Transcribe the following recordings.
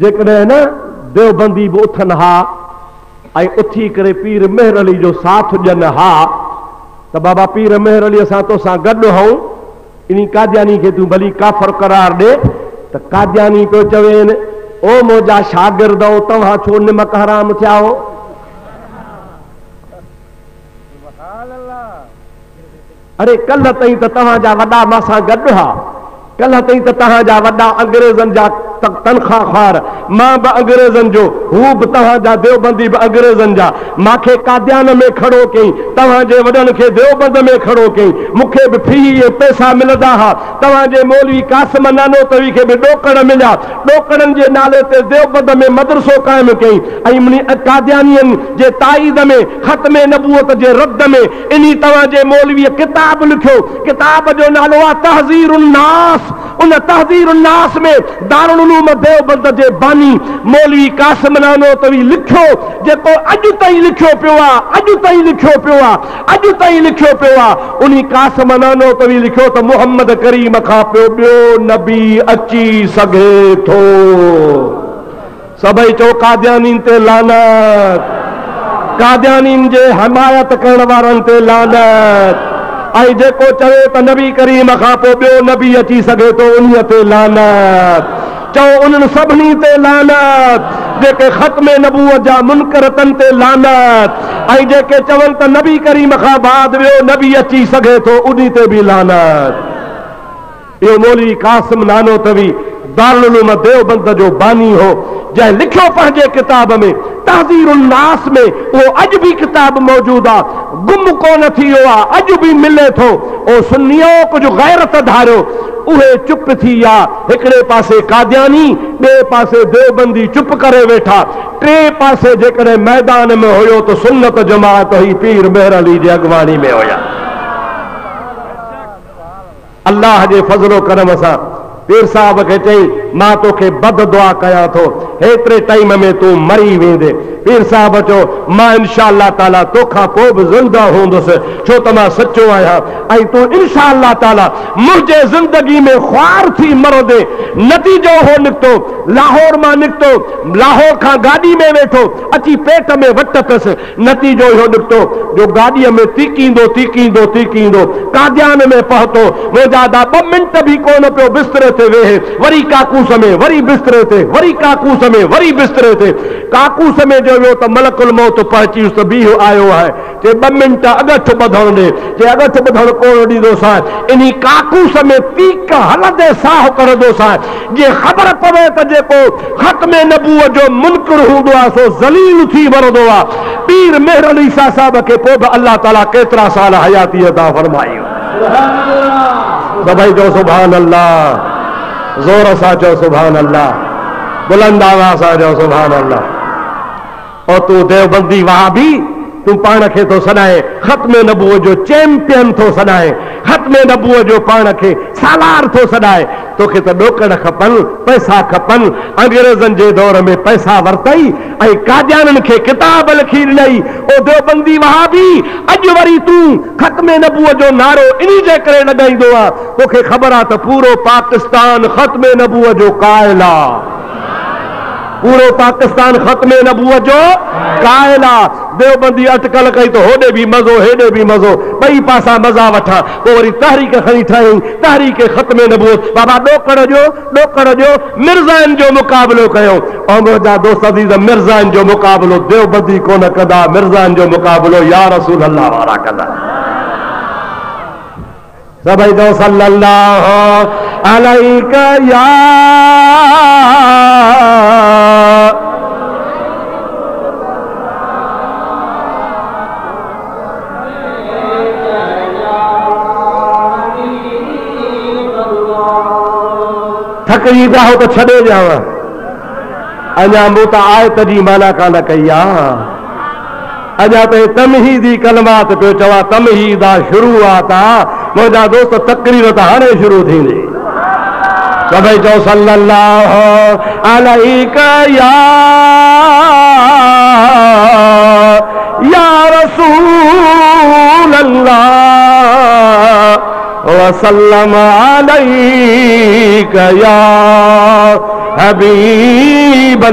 जेकॾहिं न देवबंदी बि उथनि हा ऐं उथी करे पीर मेहर अली जो साथ ॾियनि हा त बाबा पीर मेहर अली असां तोसां गॾु हूं इन कादियानी खे तूं भली काफ़र करार ॾे त कादियानी पियो चवेनि ओ मुंहिंजा शागिर्द तव्हां छो निमक हराम थिया हो अरे कल्ह ताईं त तव्हांजा वॾा मां गॾु हा कल्ह ताईं त तव्हांजा वॾा अंग्रेज़नि जा तनख़्वाहखार मां बि अंग्रेज़नि जो हू बि तव्हांजा देवबंदी बि अंग्रेज़नि जा मूंखे काद्यान में खड़ो कई तव्हांजे वॾनि खे देवबंद में खड़ो कई मूंखे बि फी पैसा मिलंदा हुआ तव्हांजे मौलवी कासिम नानोतवी खे बि ॾोकड़ मिलिया ॾोकड़नि जे नाले ते देवबंद में मदरसो क़ाइमु कई ऐं काद्यानियनि जे ताईद में ख़त्मे नबूअत जे रद्द में इन तव्हांजे मौलवीअ किताब लिखियो किताब जो नालो आहे तहज़ीरुन नास उन तहज़ीरुन नास में दारुल उलूम देवबंद जे बानी मौलवी कासिम नानोतवी लिखियो जेको अॼु ताईं लिखियो पियो आहे अॼु ताईं लिखियो पियो आहे अॼु ताईं लिखियो पियो आहे उन कासिम नानोतवी लिखियो त मुहम्मद करीम खां पोइ ॿियो नबी अची सघे थो सभई चओ कादियानीन ते लानत कादियानीन जे हिमायत करण वारनि ते लानत ऐं जेको चवे त नबी करीम खां पोइ ॿियो नबी अची सघे थो उन्हीअ ते लानत चओ उन्हनि सभिनी ते लानत जेके ख़त्मे नबूअत जा मुनकरतनि ते लानत ऐं जेके चवनि त नबी करीम खां बाद ॿियो नबी अची सघे थो उन्ही ते बि लानत इहो मौलवी कासिम नानोतवी दारुल उलूम देवबंद जो बानी हो जंहिं लिखियो पंहिंजे किताब में तहज़ीरुन नास में उहो अॼु बि किताब मौजूद आहे गुम कोन थी वियो आहे अॼु बि मिले थो ओ सुन्नियो कुझु गैरत धारियो उहे चुप थी विया हिकिड़े पासे कादियानी ॿिए पासे देवबंदी चुप करे वेठा टे पासे जेकॾहिं मैदान में हुयो त सुन्नत जमात हुई पीर मेहर अली जी अॻवानी में हुया अल्लाह जे फज़लो करम सां पीर साहब खे चई मां तोखे बद दुआ कयां थो हेतिरे टाइम में तूं मरी वेंदे पीर साहब चयो मां इंशाअल्लाह ताला तोखां पोइ बि ज़िंदा हूंदुसि छो त मां सचो आहियां ऐं तूं इंशाअल्लाह ताला मुंहिंजे ज़िंदगी में ख्वार थी मरंदे नतीजो हो निकितो लाहौर मां निकितो लाहौर खां गाॾी में वेठो अची पेट में वट अथसि नतीजो इहो निकितो जो गाॾीअ में तीकींदो तीकींदो तीकींदो कादियान में पहुतो मुंहिंजा 2 मिंट बि कोन पियो बिस्तरे ते वेहे वरी काकूस में वरी बिस्तरे ते वरी काकूस में वरी बिस्तरे ते काकूस में जो वियो त मलकुल मौत पहुची त बीहो आयो आहे जे 2 मिंट अगठ ॿधण ॾे जे अगठ ॿधण कोन ॾींदोसांइ इन काकूस में तीक हलंदे साह करंदोसांइ जे ख़बर पवे त जेको ख़त्मे नबूअत जो मुनकर हूंदो आहे सो ज़लील थी मरंदो आहे पीर मेहर अली शाह साहब खे पोइ बि अल्लाह ताला केतिरा साल हयाती अता फरमाई सभई चओ सुभान अल्लाह ज़ोर सां चओ सुभान अल्लाह बुलंद आवाज़ सां चओ सुभान अल्लाह और तू देवबंदी वहाबी तू पाण खे थो सॾाए ख़त्मे नबूअत जो चैंपियन थो सॾाए ख़त्मे नबूअत जो पाण खे सालार थो सॾाए तोखे त ॾोकड़ खपनि पैसा खपनि अंग्रेज़नि जे दौर में पैसा वरितई ऐं कादियाननि खे किताब लिखी ॾिनई ओ देवबंदी वहाबी अॼु वरी तूं ख़त्मे नबूअत जो नारो इन जे करे लॻाईंदो आहे तोखे ख़बर आहे त पूरो पाकिस्तान ख़त्मे नबूअत जो क़ाइल आहे पूरो पाकिस्तान ख़त्मे नबूअत जो क़ाइल आहे देवबंदी अटकल कई तो होॾे बि मज़ो हेॾे बि मज़ो ॿई पासा मज़ा वठां पोइ वरी तहरीक खणी ठाही तहरीक ख़त्मे नबूअत बाबा ॾोकड़ जो मिर्ज़ाइन जो मुक़ाबिलो कयो ऐं मुंहिंजा दोस्त अज़ीज़ मिर्ज़ाइन जो मुक़ाबिलो देवबंदी कोन कंदा मिर्ज़ाइन जो मुक़ाबिलो या रसूल अल्लाह वारा कंदा सभई चओ सल्लल्लाहु अलैका या थकजी पिया हो त छॾे ॾियांव अञा मूं त आयत जी माना कान कई आहे अञा त तमहीदी कलमात पियो चवां तमहीद आहे शुरूआत आहे मुंहिंजा दोस्त तकरीर त हाणे शुरू थींदी सभई चओ सल्लल्लाहु अलैका या रसूल अल्लाह वसल्लम अलैका या हबीबल्लाह।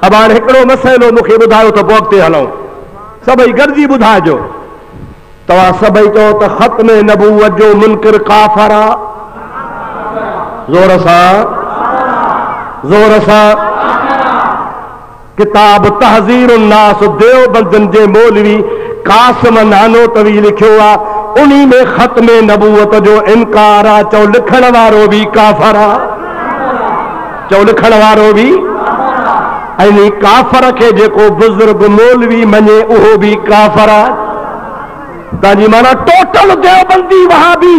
अब हाणे हिकिड़ो मसइलो मूंखे ॿुधायो त पोइ अॻिते हलूं। सभई गॾिजी ॿुधाइजो। तव्हां सभई चओ त ख़त्म नबूवत जो मुनकिर काफ़र आहे। ज़ोर सां ज़ोर सां। किताब तहज़ीर उन्नास देवबंदनि जे मौलवी कासिम नानोतवी लिखियो आहे। उन्ही में ख़त्म नबूवत जो इनकार आहे। चओ लिखण वारो बि काफ़र आहे। चओ लिखण वारो बि ऐं काफ़र खे जेको बुज़ुर्ग मौलवी मञे उहो बि काफ़र आहे। तव्हांजी माना टोटल देवबंदी वहाबी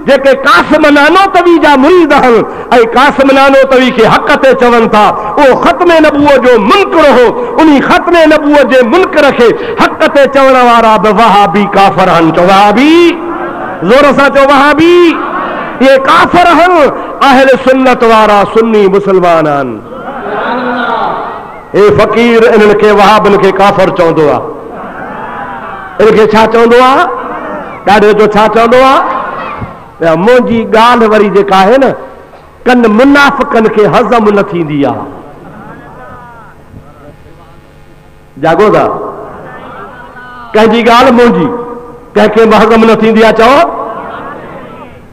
जेके कासिम नानोतवी जा मुरीद आहिनि ऐं कासिम नानोतवी खे हक़ ते चवनि था उहो ख़त्म नबूवत जो मुनकिर हो। उन ख़त्म नबूवत जे मुनकिर खे हक़ ते चवण वारा बि वहाबी काफ़र आहिनि। चओ वहाबी। ज़ोर सां चओ वहाबी। ये काफ़र आहिनि। अहले सुन्नत वारा सुन्नी मुसलमान आहिनि। हे फ़कीर इन्हनि खे वहाबनि खे काफ़र चवंदो आहे। इनखे छा चवंदो आहे? ॾाढे जो छा चवंदो आहे? मुंहिंजी ॻाल्हि वरी जेका आहे न कन मुनाफ़िकनि खे हज़म न थींदी आहे। जागो था। कंहिंजी ॻाल्हि मुंहिंजी कंहिंखे हज़म न थींदी आहे। चओ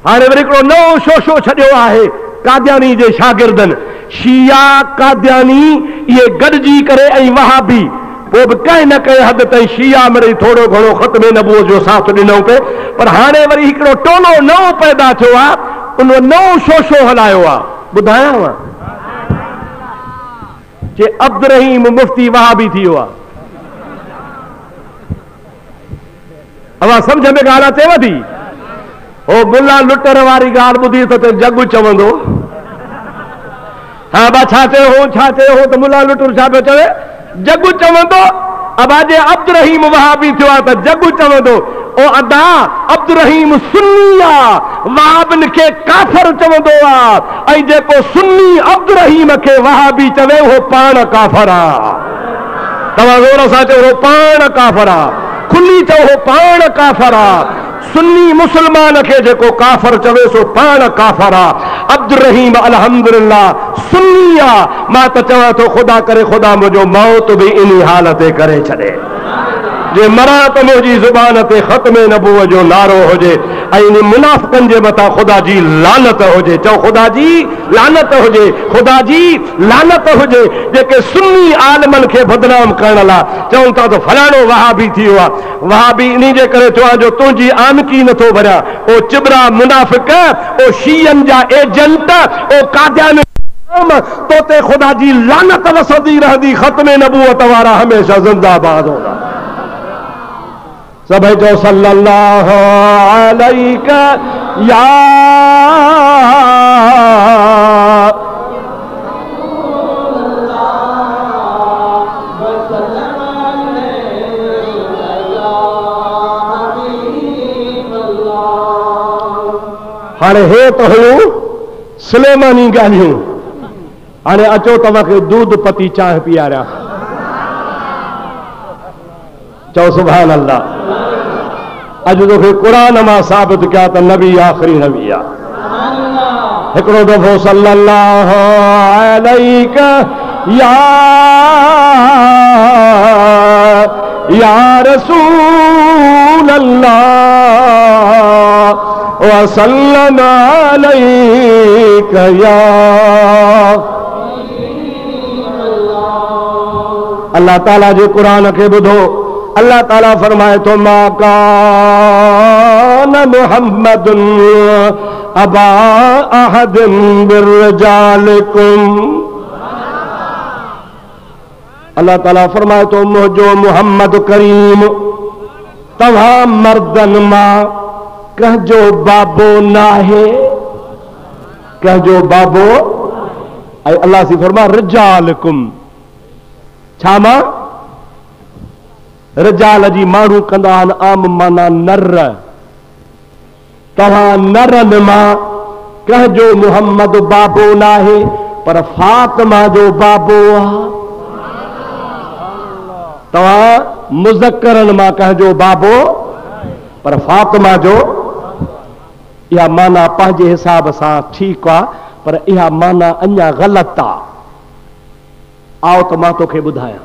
हाणे वरी हिकिड़ो नओं शोशो छॾियो आहे कादियानी जे शागिर्दनि। शिया कादियानी इहे गॾिजी करे ऐं वहाबी पोइ बि कंहिं न कंहिं हद ताईं शिया मिड़ई थोरो घणो ख़त्म नबूवत जो साथ ॾिनो पिए। पर हाणे वरी हिकिड़ो टोलो नओं पैदा थियो आहे। उन नओं शोशो हलायो आहे। ॿुधायांव जे अब्दुल रहीम मुफ्ती वहाबी थी वियो आहे। अवां सम्झ में ॻाल्हि अचेव थी? हो मुला लुटर वारी ॻाल्हि ॿुधी त जग चवंदो हा बा छा चयो हो छा चयो हो त मुला लुटर छा पियो चवे? जग चवंदो। अब आज अब्दुल रहीम वहाबी थियो आहे त जग चवंदो ओ अदा अब्दुल रहीम सुन्नी आहे वहाबनि खे काफ़िर चवंदो आहे ऐं जेको सुन्नी अब्दुल रहीम खे वहाबी चवे उहो पाण काफ़िर आहे। तव्हां ज़ोर सां चओ उहो पाण काफ़िर आहे। खुली चओ उहो पाण काफ़िर आहे। सुन्नी मुसलमान खे जेको काफ़िर चवे सो पाण काफ़िर आहे। अब्दुल रहीम अल्हम्दुलिल्लाह सुन्नी आहे। मां त चवां थो ख़ुदा करे ख़ुदा मुंहिंजो मौत बि इन हालत ते करे छॾे जे मरां त मुंहिंजी ज़ुबान ते ख़त्म नबूवत जो नारो हुजे ऐं इन मुनाफ़िक़नि जे मथां ख़ुदा जी लानत हुजे। चओ ख़ुदा जी लानत हुजे। ख़ुदा जी लानत हुजे जेके सुन्नी आलिमनि खे बदनाम करण लाइ चवनि था त फलाणो वहाबी थी वियो आहे। वहाबी इन जे करे थियो आहे जो तुंहिंजी आमकी नथो भरियां। ओ चिबरा मुनाफ़िक़ ओ शीयनि जा एजेंट ओ कादियानी तो ते ख़ुदा जी लानत वसंदी रहंदी। ख़त्म नबूवत वारा हमेशा ज़िंदाबाद होगा। सभई चओ सल्लल्लाहु अलैका या हाणे हे त हुयूं सुलेमानी ॻाल्हियूं। हाणे अचो तव्हांखे दूध पती चांहि पीआरियां। चओ सुभान अल्लाह। अॼु तोखे क़ुरान मां साबित कया त नबी आख़िरी नबी आहे। हिकिड़ो दफ़ो सल्लल्लाहु अलैका या रसूल अल्लाह वसल्लम अलैका या अल्लाह ताला जे क़ुरान खे ॿुधो। अल्लाह ताला फरमाए थो मा कान मुहम्मदुन अबा अहदिन मिर रिजालिकुम। अल्लाह ताला फरमाए थो मुंहिंजो मुहम्मद करीम तव्हां मर्दनि मां कंहिंजो बाबो नाहे। कंहिंजो बाबो ऐं अल्लाह सी फरमा रिजालिकुम छा मां रिजाल जी माण्हू कंदा आहिनि आम माना नर। तव्हां नरनि मां कंहिंजो मुहम्मद बाबो नाहे पर फातिमा जो बाबो आहे। तव्हां मुज़क्करनि मां कंहिंजो बाबो पर फातिमा जो इहा माना पंहिंजे हिसाब सां ठीकु आहे, पर इहा माना अञा ग़लति आहे। आओ त मां तोखे ॿुधायां,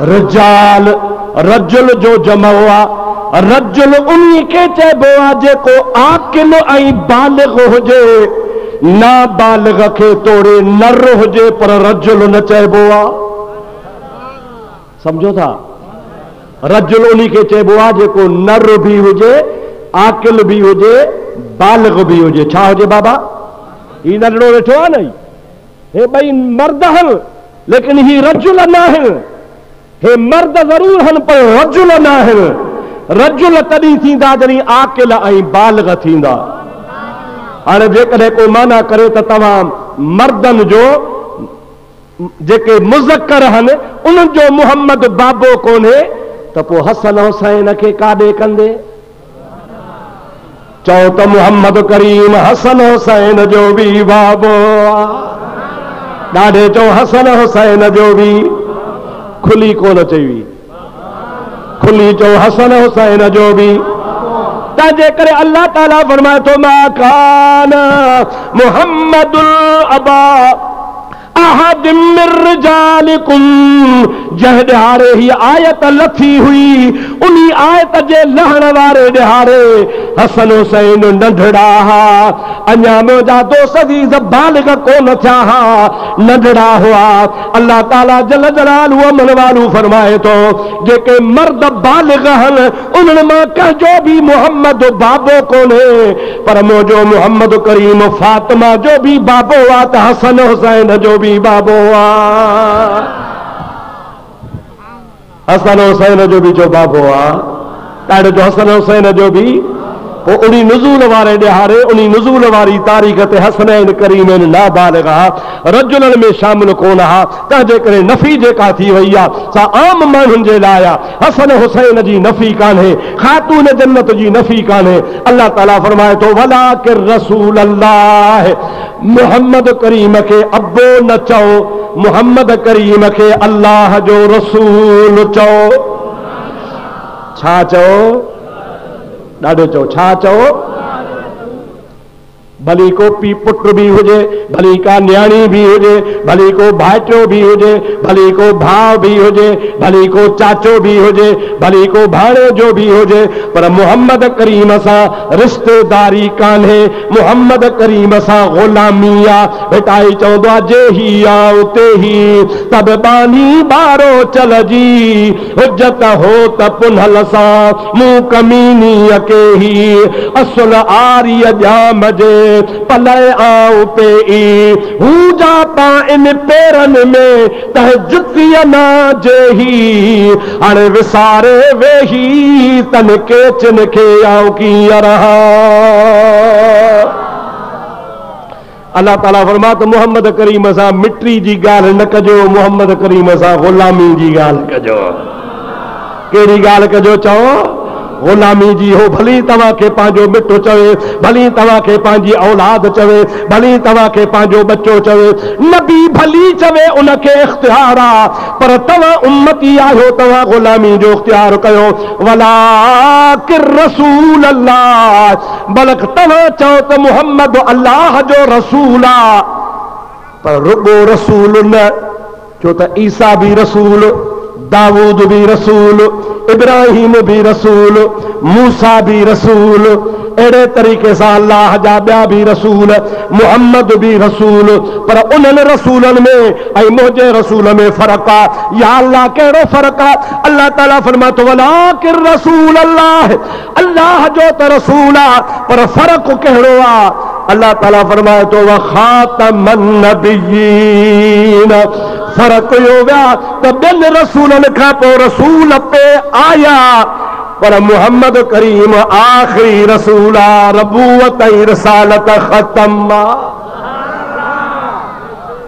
रिजाल रजुल जो जमो आहे। रजुल उन्ही खे चइबो आहे जेको आकिल ऐं बालिग़ हुजे, नाबालिग़ खे तोड़े नर हुजे पर रजुल न चइबो आहे। सम्झो था, रजुल उन्ही खे चइबो आहे जेको नर बि हुजे, आकिल बि हुजे, बालिग़ बि हुजे। छा हुजे बाबा? ही नंढड़ो वेठो आहे न, हे ॿई मर्द आहिनि लेकिन ही रजुल न आहिनि। हे मर्द ज़रूर आहिनि पर रजुल न आहिनि। रजुल तॾहिं थींदा जॾहिं आकिल ऐं बालिग़ थींदा। हाणे जेकॾहिं को माना करे त तव्हां मर्दनि जो जेके मुज़क्कर आहिनि उन्हनि जो मुहम्मद बाबो कोन्हे त पोइ हसन हुसैन खे काॾे कंदे? चओ त मुहम्मद करीम हसन हुसैन जो बि बाबो आहे। ॾाढे चओ हसन हुसैन जो बि, खुली कोन चई, खुली चओ हसन हुसैन जो बि। तंहिंजे करे अल्लाह ताला फरमाए थो, मा कान मुहम्मदुल अबा अहद मिन रिजालिकुम। जंहिं ॾिहारे ही आयत लथी हुई उन्ही आयत जे लहण वारे ॾिहारे हसन हुसैन नंढड़ा हा, अञा मुंहिंजा दोस्त जी बालिग़ कोन थिया हा, नंढड़ा हुआ। अल्लाह ताला जल जलालहु अमन वालू फरमाए थो, जेके मर्द बालिग़ आहिनि उन्हनि मां कंहिंजो बि मुहम्मद बाबो कोन्हे, पर मुंहिंजो मुहम्मद करीम फातिमा जो बि बाबो आहे त हसन हुसैन जो बि बाबो आहे। हसन हुसैन जो बि जो बाबो आहे। ॾाढो जो हसन हुसैन जो बि पोइ उन्ही नुज़ूल वारे ॾिहारे उन्ही नुज़ूल वारी तारीख़ ते हसनैन करीमैन नाबालिग़ हा, रजुलनि में शामिल कोन हा। तंहिंजे करे नफ़ी जेका थी वई आहे सा आम माण्हुनि जे लाइ आहे। हसन हुसैन जी नफ़ी कान्हे, ख़ातून जन्नत जी नफ़ी कान्हे। अल्लाह ताला फरमाए थो, वलाकिर रसूल अल्लाह, मुहम्मद करीम खे अब्बो न चओ, मुहम्मद करीम खे अल्लाह जो रसूल चओ। छा चओ? ॾाढो चओ, छा चओ? भली को पी पुट भी हुजे, भली का न्याणी भी हुजे, भली को भाइटियो भी हुजे, भली को भाउ भी हुजे, भली को चाचो भी हुजे, भली को भाणे जो भी हुजे, पर मुहम्मद करीम सां रिश्तेदारी कान्हे, मुहम्मद करीम सां ग़ुलामी आहे। बेटाई चवंदो आहे, जे ही आ उते ही तब बानी बारो चल जी, हुजत हो त पुनहल सां मूं कमीनी के ही असुल आरी जाम जे पलय आऊं पे ई हूं जा पा इन पेरनि में तह जुतिया ना जेही हाणे विसारे वेही तन केचन खे आऊं कीअं रहा। अल्लाह ताला फरमा त मुहम्मद करीम सां मिट्री जी ॻाल्हि न कजो, मुहम्मद करीम सां ग़ुलामी जी ॻाल्हि कजो। कहिड़ी ॻाल्हि कजो? चओ ग़ुलामी जी। हो भली तव्हां खे पंहिंजो मिटु चवे, भली तव्हां खे पंहिंजी औलाद चवे, भली तव्हां खे पंहिंजो बच्चो चवे, नबी भली चवे, उनखे इख्तियार आहे, पर तव्हां उम्मती आहियो, तव्हां ग़ुलामी जो इख्तियार कयो। वलाकिर रसूल अल्लाह, बल्कि तव्हां चओ त मुहम्मद अल्लाह जो रसूल आहे, पर रुगो रसूल न, छो त ईसा भी रसूल, दाऊद भी रसूल, इब्राहिम भी रसूल, मूसा भी रसूल, अहिड़े तरीक़े सां अल्लाह जा ॿिया भी रसूल, मुहम्मद भी रसूल, पर उन्हनि रसूलनि में ऐं मुंहिंजे रसूल में फ़र्क़ु आहे। या अल्लाह कहिड़ो फ़र्क़ु आहे? अल्लाह ताला फरमाए थो, वलाकिर रसूल अल्लाह, अल्लाह जो त रसूल आहे, पर फ़र्क़ु कहिड़ो आहे? अल्लाह ताला फरमाए थो, व ख़ातमन नबिय्यीन, फ़र्क़ु इहो विया त ॿियनि रसूलनि खां पोइ रसूल पे आया, पर मुहम्मद करीम आख़िरी रसूल आहे, रबूअत ऐं रिसालत ख़तम आहे।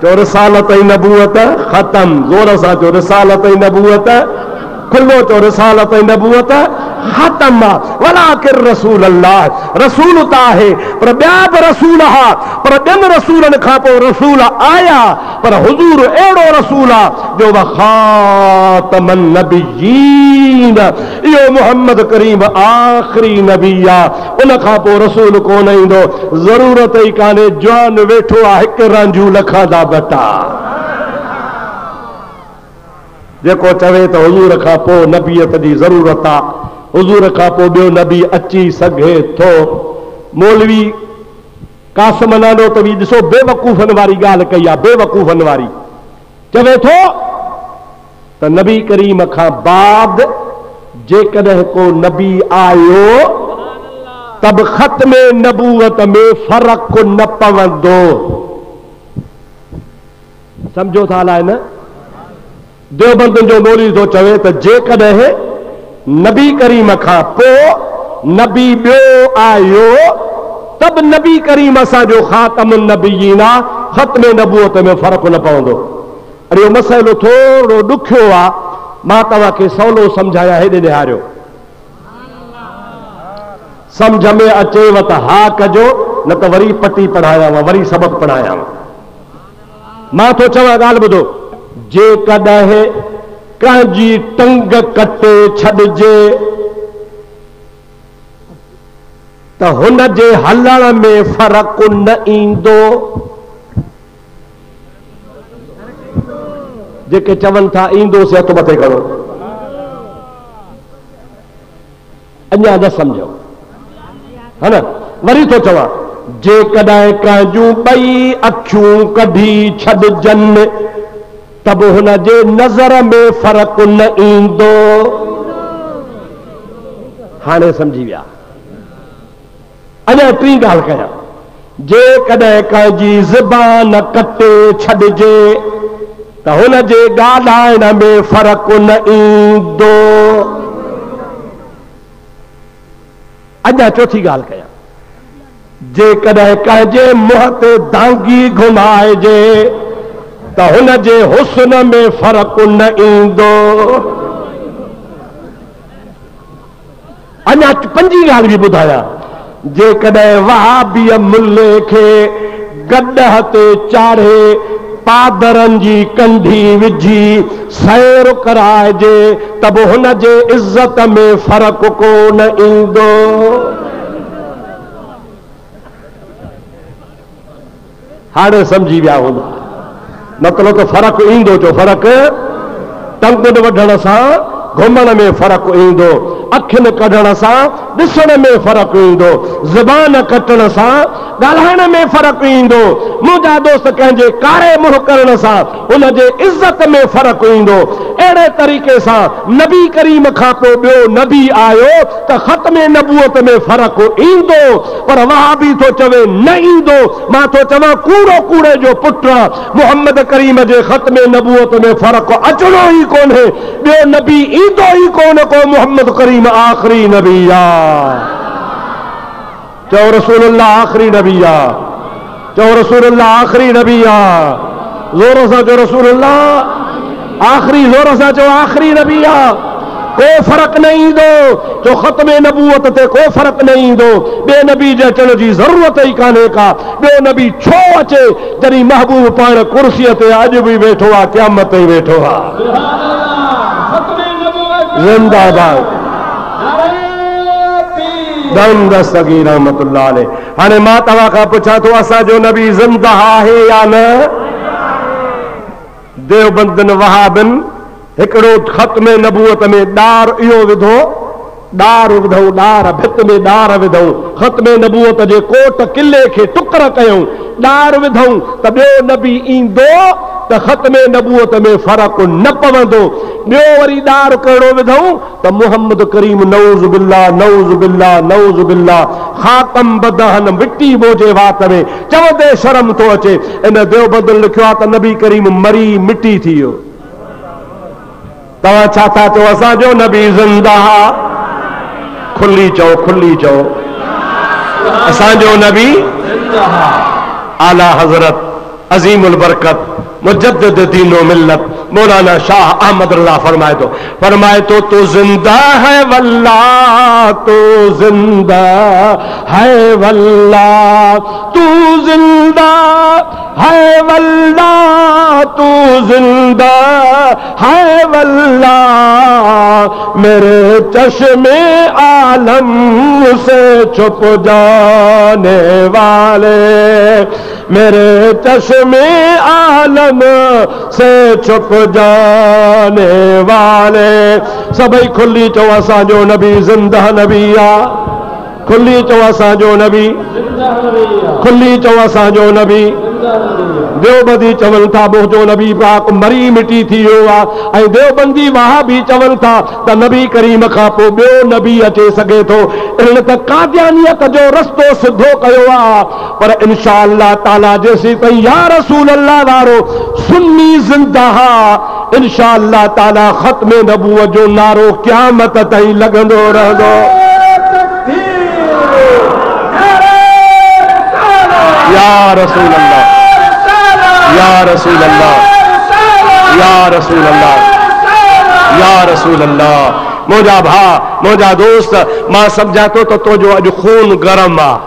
चो रिसालत ऐं नबूअत ख़तम, ज़ोर सां चो रिसालत ऐं नबूअत खुलो तो रिसालत नबूवत ख़त्म वलाकिन रसूल अल्लाह रसूल ता है पर ॿिया बि रसूल हा पर ॿियनि रसूलनि खां पोइ रसूल आया पर हुजूर अहिड़ो रसूल आहे जो ख़ातमन नबिय्यीन इहो मुहम्मद करीम आख़िरी नबी आहे उन खां पोइ रसूल कोन ईंदो ज़रूरत ई कान्हे जवान वेठो आहे हिकु रांझू लखांदा बटा जेको चवे त हुजूर खां पोइ नबीयत जी ज़रूरत आहे हुजूर खां पोइ ॿियो नबी अची सघे थो मौलवी कासिम नानो त बि ॾिसो बेवकूफ़नि वारी ॻाल्हि कई आहे बेवकूफ़नि वारी चवे थो त नबी करीम खां बाद जेकॾहिं को नबी आयो तब ख़त्मे नबूवत में फ़र्क़ु न पवंदो सम्झो था अलाए न देवबंद जो मौलवी थो चवे त जेकॾहिं नबी करीम खां पोइ नबी ॿियो आयो तब नबी करीम असांजो ख़ातमुन नबिय्यीन आहे ख़त्मे नबूवत में फ़र्क़ु न पवंदो अरे इहो मसइलो थोरो ॾुखियो आहे मां तव्हांखे सवलो सम्झाया हेॾे निहारियो सम्झ में अचेव त हा कजो न त वरी पटी पढ़ायांव वरी सबक़ पढ़ायांव मां थो चवां ॻाल्हि ॿुधो जेकॾहिं कंहिंजी टंग कटे छॾिजे त हुन जे हलण में फ़र्क़ु न ईंदो जेके चवनि था ईंदोसीं हथ मथे करो अञा न सम्झो है न वरी थो चवां जेकॾहिं कंहिंजूं ॿई अखियूं कढी छॾिजनि तब हुन जे नज़र में फ़र्क़ु न ईंदो हाणे सम्झी विया अञा टी ॻाल्हि कयां जेकॾहिं कंहिंजी ज़बान कटे छॾिजे त हुन जे ॻाल्हाइण में फ़र्क़ु न ईंदो अञा चौथी ॻाल्हि कयां जेकॾहिं कंहिंजे मुंहं ते दांगी घुमाइजे त हुन जे हुस्न में फ़र्क़ु न ईंदो अञा पंजी ॻाल्हि बि ॿुधायां जेकॾहिं वहाबीअ मुल्ले खे गॾह ते चाढ़े पादरनि जी कंढी विझी सैर कराइजे त बि हुन जे इज़त में फ़र्क़ु कोन ईंदो हाणे सम्झी विया हूंदा मतलब तो फ़र्क़ु ईंदो चो फ़र्क़ु टंग वढण सां घुमण में फ़र्क़ु ईंदो अखियुनि कढण सां ॾिसण में फ़र्क़ु ईंदो ज़बान कटण सां ॻाल्हाइण में फ़र्क़ु ईंदो मुंहिंजा दोस्त कंहिंजे कारे मुंहुं करण सां हुन जे इज़त में फ़र्क़ु ईंदो अहिड़े तरीक़े सां नबी करीम खां पोइ ॿियो नबी आयो त ख़त्मे नबूवत में फ़र्क़ु ईंदो पर वहाबी थो चवे न ईंदो मां थो चवां कूड़ो कूड़े जो पुटु मुहम्मद करीम जे ख़त्मे नबूवत में फ़र्क़ु अचणो ई कोन्हे ॿियो नबी ईंदो ई कोन को मुहम्मद करीम आख़िरी नबी आहे चओ रसूलुल्लाह आख़िरी नबी आहे चओ रसूलुल्लाह आख़िरी नबी आहे ज़ोर सां चओ रसूलुल्लाह आख़िरी ज़ोर सां चओ आख़िरी नबी आहे को फ़र्क़ु न ईंदो जो ख़त्मे नबूवत ते को फ़र्क़ु न ईंदो ॿिए नबी जे अचण जी ज़रूरत ई कान्हे का ॿियो नबी छो अचे जॾहिं महबूब पाण कुर्सीअ ते अॼु बि वेठो आहे क़यामत ताईं वेठो आहे ज़िंदाबाद दस्तगीर रहमतुल्लाह अलैह हाणे मां तव्हां खां पुछां थो असांजो नबी ज़िंदा आहे या न देवबंदन वहाबिन हिकिड़ो ख़त्मे नबूवत में ॾार इहो विधो ॾार विधऊं ॾार भित में ॾार विधऊं ख़त्मे नबूवत जे कोट किले खे टुकर कयूं ॾार विधऊं त ॿियो नबी ईंदो त ख़त्मे नबूवत में फ़र्क़ु न पवंदो ॿियो वरी ॾार कहिड़ो विधऊं त मुहम्मद करीम नऊज़ बिल्लाह नऊज़ बिल्लाह नऊज़ बिल्लाह ख़ातम बदहन मिट्टी बोझे वात में चवंदे शर्म थो अचे इन देवबंद लिखियो आहे त नबी करीम मरी मिट्टी थी वियो तव्हां छा था चओ असांजो नबी ज़िंदा खुली चओ असांजो नबी आला हज़रत अज़ीमुल बरकत मुजद्दिद दीनो मिल्लत मौलाना शाह अहमद रज़ा फरमाए तो तू जिंदा है वल्लाह, तू जिंदा है वल्लाह, तू जिंदा है वल्लाह, तू जिंदा है वल्लाह। मेरे चश्मे आलम से छुप जाने वाले, मेरे चश्मे आलम से छुप जाने वाले। सभई खुली चो असांजो नबी जिंदा नबी आ, खुली चो असांजो नबी, खुली चो असांजो नबी। देवबंदी चवनि था मुंहिंजो नबी पाक मरी मिटी थी वियो आहे, ऐं देवबंदी वहाबी चवनि था त नबी करीम खां पोइ ॿियो नबी अचे सघे थो। इन त कादियानियत जो रस्तो सिधो कयो आहे, पर इंशा अल्लाह ताला जेसीं ताईं या रसूल अल्लाह वारो सुन्नी ज़िंदा, इंशा अल्लाह ताला ख़त्मे नबूवत जो नारो क़यामत ताईं लॻंदो रहंदो। या रसूल अल्लाह, या रसूल अल्लाह, या रसूल अल्लाह, या रसूल अल्लाह। मुंहिंजा भाउ, मुंहिंजा दोस्त, मां सम्झां थो त तुंहिंजो अॼु खून गरम आहे,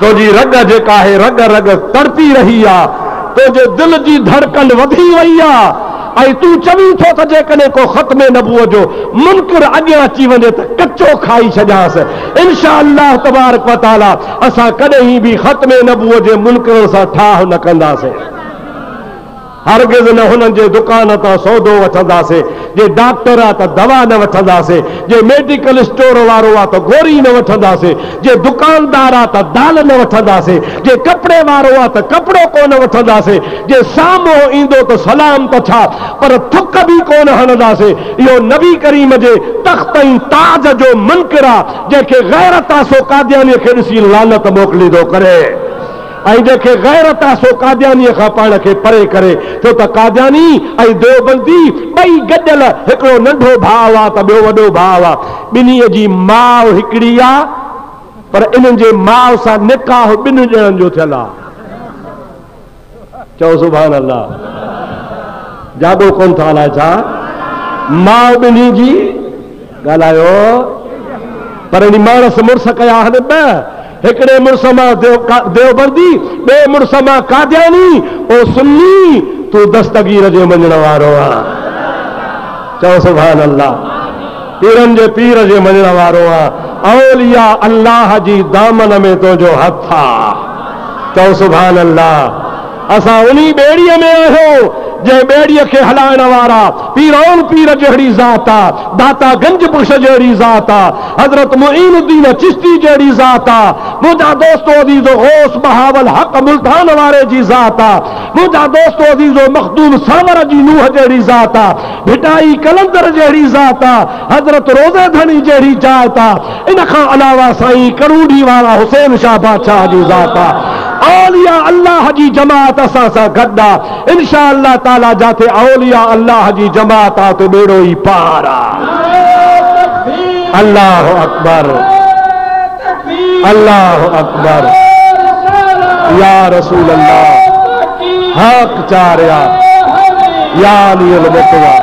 तुंहिंजी रग जेका आहे रग रग तड़पी रही आहे, तुंहिंजे दिल जी धड़कन वधी वई आहे, ऐं तूं चवीं थो त जेकॾहिं को ख़त्मे नबूवत जो मुनकिर अॻियां अची वञे त कचो खाई छॾियांसि। इंशा अल्लाह तबारक व तआला असां कॾहिं बि ख़त्मे नबूवत जे मुनकिरनि सां ठाह न कंदासीं। हरगिज़ न हुननि जे दुकान तां सौदो वठंदासीं, जे डॉक्टर आहे त दवा न वठंदासीं, जे मेडिकल स्टोर वारो आहे त गोरी न वठंदासीं, जे दुकानदार आहे त दाल न वठंदासीं, जे कपिड़े वारो आहे त कपिड़ो कोन वठंदासीं, जे साम्हूं ईंदो त सलाम त छा पर थुक बि कोन हणंदासीं। इहो नबी करीम जे तख़्त ऐं ताज जो मुनकिर आहे, जंहिंखे गैरत आहे सो कादियानीअ खे ॾिसी लानत मोकिलींदो करे, ऐं जंहिंखे गैरत आहे सो कादियानीअ खां पाण खे परे करे। छो त कादियानी ऐं देवबंदी ॿई गॾियल, हिकिड़ो नंढो भाउ आहे त ॿियो वॾो भाउ आहे, ॿिन्हीअ जी माउ हिकिड़ी आहे, पर इन्हनि जे माउ सां निकाह ॿिनि ॼणनि जो थियल आहे। चओ सुभान अल्लाह, जाॻो कोन था हलाए छा? माउ ॿिन्ही जी ॻाल्हायो, पर इन माणस मुड़ुस कया आहिनि ॿ, हिकिड़े मुड़ुस मां देवबंदी, ॿिए मुड़ुस मां कादियानी। ओ सुन्नी, तूं दस्तगीर जे मञण वारो आहे। चओ सुभान अल्लाह, पीरनि जे पीर जे मञण वारो आहे। औलिया अल्लाह जी दामन में तुंहिंजो हथ आहे। चओ सुभान अल्लाह। असां उन्ही ॿेड़ीअ में आहियूं जंहिं ॿेड़ीअ खे हलाइण वारा पीरौन पीर जहिड़ी ज़ात आहे, दाता गंज बुश जहिड़ी ज़ात आहे, हज़रत मुईनुद्दीन चिश्ती जहिड़ी ज़ात आहे, मुंहिंजा दोस्तो अज़ीज़ो गौस बहावल हक़ मुल्तान वारे जी ज़ात आहे, मुंहिंजा दोस्तो अज़ीज़ो मखदूम सावर जी नूह जहिड़ी ज़ात आहे, भिटाई कलंदर जहिड़ी ज़ात आहे, हज़रत रोज़े धणी जहिड़ी ज़ात आहे। इन खां अलावा साईं करूडी वारा हुसैन शाह बादशाह जी ज़ात आहे। औलिया अल्लाह जी जमात असां सां गॾु आहे। इंशा अल्लाह ताला जाते औलिया अल्लाह जी जमात आहे तो बेड़ो ही पार आहे। अल्लाह अकबर, अल्लाह अकबर। या रसूल अल्लाह हक चारिया या अलील मुतवा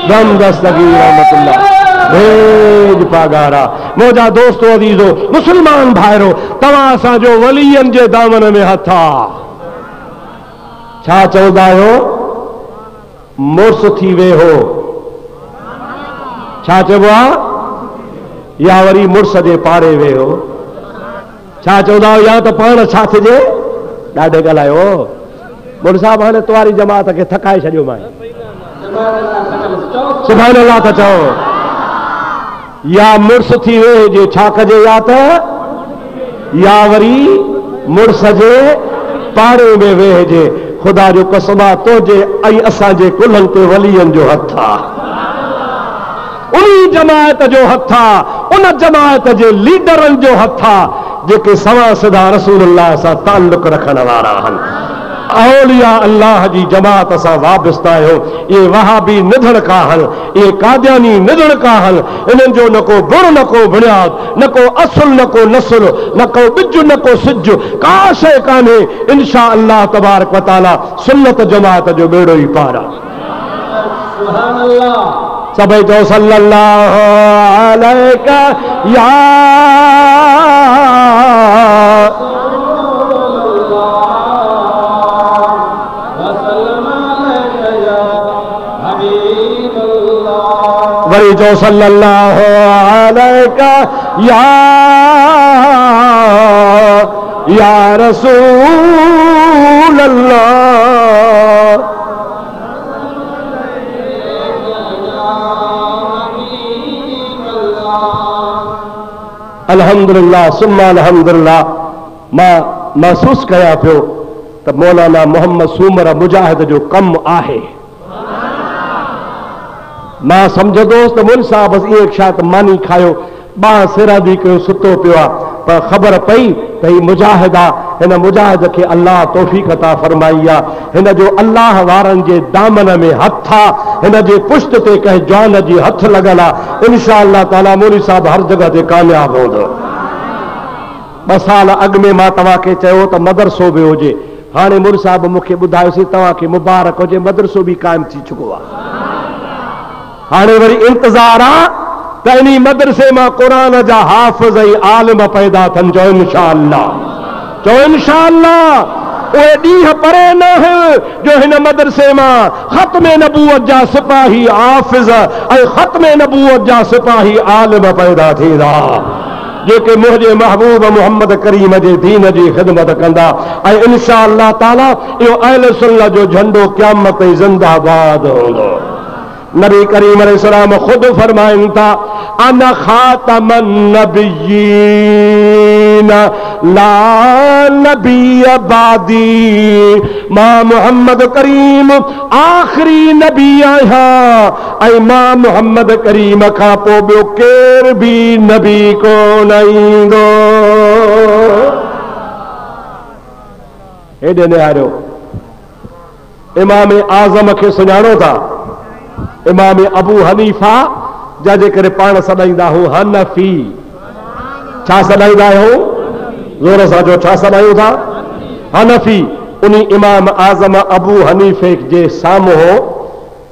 दम दस्तगीर रहमतुल्लाह भेज पागारा। मुंहिंजा दोस्तो अज़ीज़ो मुसलमान भाइरो, तव्हां असांजो वलीयनि जे दामन में हथ आहे। छा चवंदा आहियो? मुड़ुस थी वेहो, छा चइबो आहे? या वरी मुड़ुस जे पारे वेहो। छा चवंदा आहियो? या त पाण छा थिजे? ॾाढे ॻाल्हायो मुड़ुस साहिब, हाणे तुम्हारी जमात खे थकाए छॾियो मां। सुभान अल्लाह त चओ। या मुड़ुस थी वेहिजे, छा कजे? या त या वरी मुड़ुस जे पाड़े में वेहिजे। ख़ुदा जो कसम आहे तुंहिंजे ऐं असांजे कुलनि ते वलीयनि जो हथ आहे, उन जमायत जो हथ आहे, उन जमायत जे लीडरनि जो हथ आहे जेके सवा सिधा रसूलुल्लाह सां ताल्लुक़ रखण वारा आहिनि। औलिया अल्लाह जी जमात सां वाबस्ता आहियो। ये वहाबी निधड़ काहल, ये कादियानी निधड़ काहल, इन्हनि जो न को बुर न को बुनियाद, न को असुल न को नसुल, न को बिज न को सिज, का शइ कान्हे। इंशा अल्लाह तबारक व तआला सुन्नत जमात जो बेड़ो ई पार आहे। सुभान अल्लाह। सभई चओ सल्लल्लाहु अलैका या वरी चओ सल्लल्लाहु अलैका या रसूल अल्लाह। अल्हम्दुलिल्लाह सुम्मा अल्हम्दुलिल्लाह। मां महसूस कया पियो त मौलाना मोहम्मद सूमर मुजाहिद जो कम आहे। मां सम्झंदोसि त मुल साहब इहे शायदि मानी खायो, ॿाह सिरादी कयो, सुतो पियो आहे, पर ख़बर पई त ही मुजाहिद आहे। हिन मुजाहिद खे अल्लाह तौफ़ीक़ अता फरमाई आहे। हिन जो अल्लाह वारनि जे दामन में हथ आहे, हिन जे पुष्ट ते कंहिं जान जी हथ लॻल आहे। इंशा अल्लाह ताला मौलवी साहब हर जगह ते कामयाब हूंदो। 2 साल अॻु में मां तव्हांखे चयो त मदरसो बि हुजे, हाणे मुल साहब मूंखे ॿुधायोसीं तव्हांखे मुबारक हुजे, मदरसो बि क़ाइमु थी चुको आहे। हाणे वरी इंतज़ार आहे त इन मदरसे मां क़ुरान जा हाफ़िज़ ऐं आलिम पैदा थियनि। चओ इंशा अल्लाह, चओ इंशा अल्लाह। उहे ॾींहं परे न जो हिन मदरसे मां ख़त्म नबूवत जा सिपाही हाफ़िज़ ऐं ख़त्म नबूवत जा सिपाही आलिम पैदा थींदा, जेके मुंहिंजे महबूब मोहम्मद करीम जे दीन जी ख़िदमत कंदा। ऐं इंशा अल्लाह ताला इहो अहले सुन्नत जो झंडो क़यामत ताईं ज़िंदाबाद हूंदो। नबी करीम अलैहिस्सलाम खुद फरमाइन था, अना खातमन नबिय्यीन ला नबी बादी। मां मोहम्मद करीम आखिरी नबी आहियां ऐं मां मोहम्मद करीम खां पोइ ॿियो केर बि नबी कोन ईंदो। हेॾे निहारियो, इमाम आज़म खे सुञाणो था? इमाम अबू हनीफा जा जे करे पाण सॾाईंदा हो हनफी। छा सॾाईंदा आहियो? ज़ोर सां जो छा सॾायूं था? हनफी। उन इमाम आज़म अबू हनीफे जे साम्हूं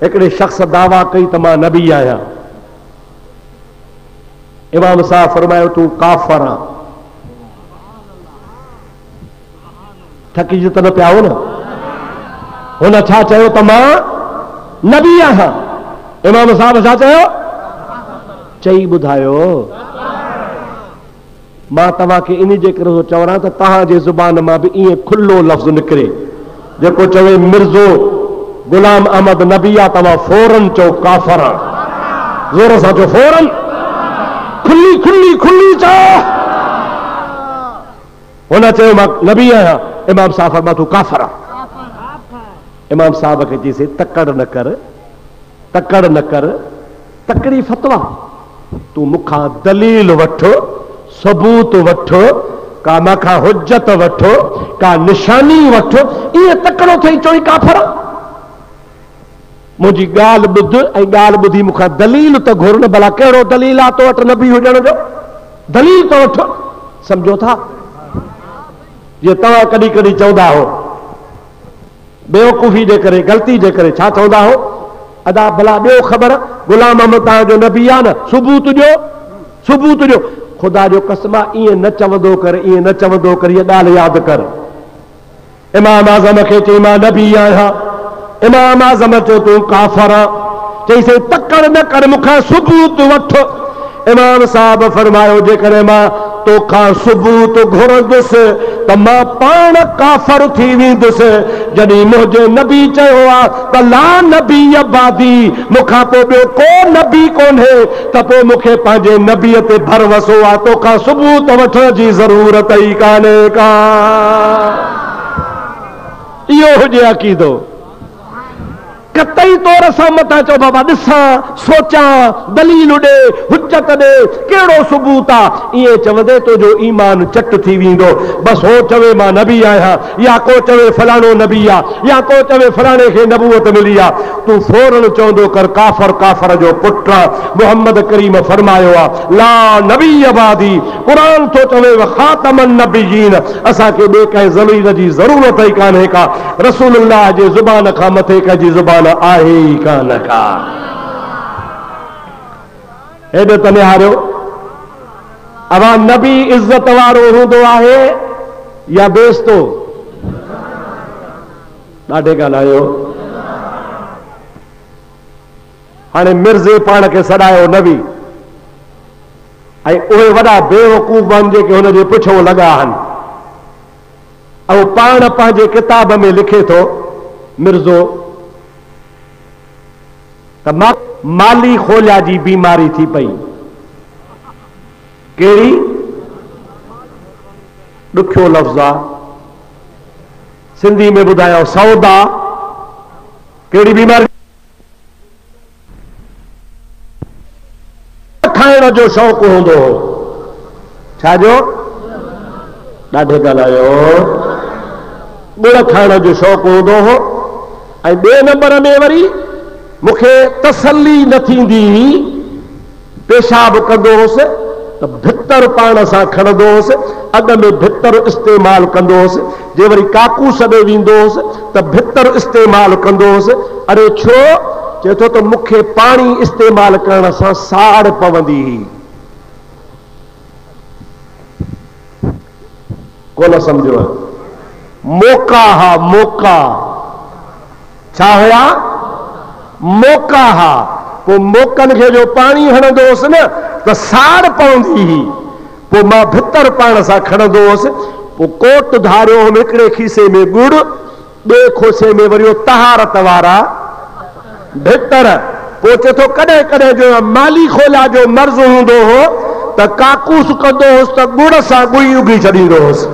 हिकिड़े शख़्स दावा कई त मां नबी आहियां। इमाम साहब फरमायो तूं काफ़िर आहीं। थकिजी त न पिया हो न? हुन छा चयो त मां नबी आहियां। इमाम साहब छा चयो? चई ॿुधायो। मां तव्हांखे इन जे करे थो चवणा त तव्हांजे ज़ुबान मां बि ईअं खुलो लफ़्ज़ निकिरे, जेको चवे मिर्ज़ो गुलाम अहमद नबी आहे, तव्हां फौरन चओ काफ़िर आहे। ज़ोर सां चओ फौरन, खुली खुली खुली चओ। हुन चयो मां नबी आहियां। इमाम साहब फरमाया तूं काफ़िर आहे। इमाम साहब खे चईसीं तकड़ न कर, तकड़ न कर, तकड़ी फतवा। तू मूंखां दलील वठो, सबूत वठो, का मूंखां हुज्जत वठो, का निशानी वठो। ईअं तकड़ो थई चोई काफ़िर। मुंहिंजी ॻाल्हि ॿुध ऐं ॻाल्हि ॿुधी मूंखां दलील त घुर न। भला कहिड़ो दलील आहे तो वटि नबी हुजण जो? दलील त वठो। सम्झो था? जीअं तव्हां कॾहिं कॾहिं चवंदा हो बेवकूफ़ी जे करे, ग़लती जे करे, छा चवंदा हो? अदा भला ॿियो ख़बर गुलाम अहमद तव्हांजो नबी आहे न, सबूत ॾियो, सबूत ॾियो। ख़ुदा जो कसम ईअं न चवंदो कर, ईअं न चवंदो कर, इहा ॻाल्हि यादि कर। इमाम आज़म खे चई मां नबी आहियां। इमाम आज़म चयो तूं काफ़िर आहे। चईसीं तकड़ न कर, मूंखां सबूत वठ। इमाम साहब फरमायो जेकॾहिं मां तोखां सबूत घुरंदुसि त मां पाण काफ़िर थी वेंदुसि। जॾहिं मुंहिंजे नबी चयो आहे त ला नबी बादी, मूंखां पोइ ॿियो को नबी कोन्हे, त पोइ मूंखे पंहिंजे नबीअ ते भरवसो आहे। तोखां सबूत वठण जी ज़रूरत ई कान्हे का। इहो हुजे अक़ीदो, कतई कई तौर सां मथां चओ बाबा ॾिसां सोचां दलील ॾे हुजत ॾे कहिड़ो सबूत आहे ईअं चवंदे तुंहिंजो ईमान चट थी वेंदो बसि हो चवे मां नबी आहियां या को चवे फलाणो नबी आहे या को चवे फलाणे खे नबूवत मिली आहे तूं फौरन चवंदो कर काफ़र काफ़र जो पुट मोहम्मद करीम फरमायो आहे ला नबी अबादी क़ुरान थो चवे ख़ातमन नबीयीन असांखे ॿिए कंहिं ज़मीर जी ज़रूरत ई कान्हे का रसूलुल्लाह जे ज़ुबान खां मथे कंहिंजी ज़ुबान आहे ई कान का हेॾो त निहारियो अवां नबी इज़त वारो हूंदो आहे या बेस्तो ॾाढे ॻाल्हायो हाणे मिर्ज़े पाण खे सॾायो नबी ऐं उहे वॾा बेवकूफ़ आहिनि जेके हुनजे पुछो लॻा आहिनि ऐं पाण पंहिंजे किताब में लिखे थो मिर्ज़ो त माली खोलिया जी बीमारी थी पई कहिड़ी ॾुखियो लफ़्ज़ आहे सिंधी में ॿुधायो सौदा कहिड़ी बीमारी खाइण जो शौक़ु हूंदो हो छाजो ॾाढे ॻाल्हायो गुड़ खाइण जो शौक़ु हूंदो हो ऐं ॿिए नंबर में वरी मूंखे तसल्ली न थींदी पेशाब कंदो हुउसि त भितर पाण सां खणंदो हुउसि अॻ में भितर इस्तेमालु कंदो हुउसि जे वरी काकूस ॾे वेंदो हुउसि त भितर इस्तेमालु कंदो हुउसि अरे छो चए थो त मूंखे पाणी इस्तेमालु करण सां साड़ पवंदी हुई कोन सम्झो मौका हा मौका छा हुया मौका हा पोइ मौक़नि खे जो पाणी हणंदो हुउसि न त साड़ पवंदी हुई पोइ मां भितर पाण सां खणंदो हुउसि पोइ कोट धारियो हुउमि हिकिड़े खीसे में गुड़ ॿिए खोसे में वरी तहारत वारा भितर पोइ चए थो कॾहिं कॾहिं जो माली खोला जो मर्ज़ हूंदो हो त काकूस कंदो हुउसि त गुड़ सां गुई उगी छॾींदो हुउसि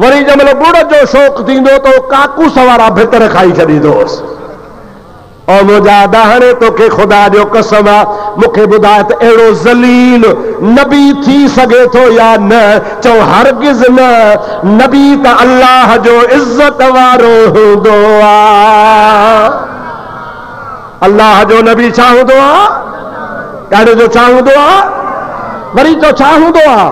वरी जंहिंमहिल गुड़ जो शौक़ु थींदो त काकूस वारा भितर खाई छॾींदो हुउसि और मुंहिंजा दाहणे तोखे ख़ुदा जो कसम आहे मूंखे ॿुधाए त अहिड़ो ज़लील नबी थी सघे थो या न चओ हरगिज़ न नबी त अल्लाह जो इज़त वारो हूंदो आहे अल्लाह जो नबी छा हूंदो आहे ॾाढे जो छा हूंदो आहे वरी तो छा हूंदो आहे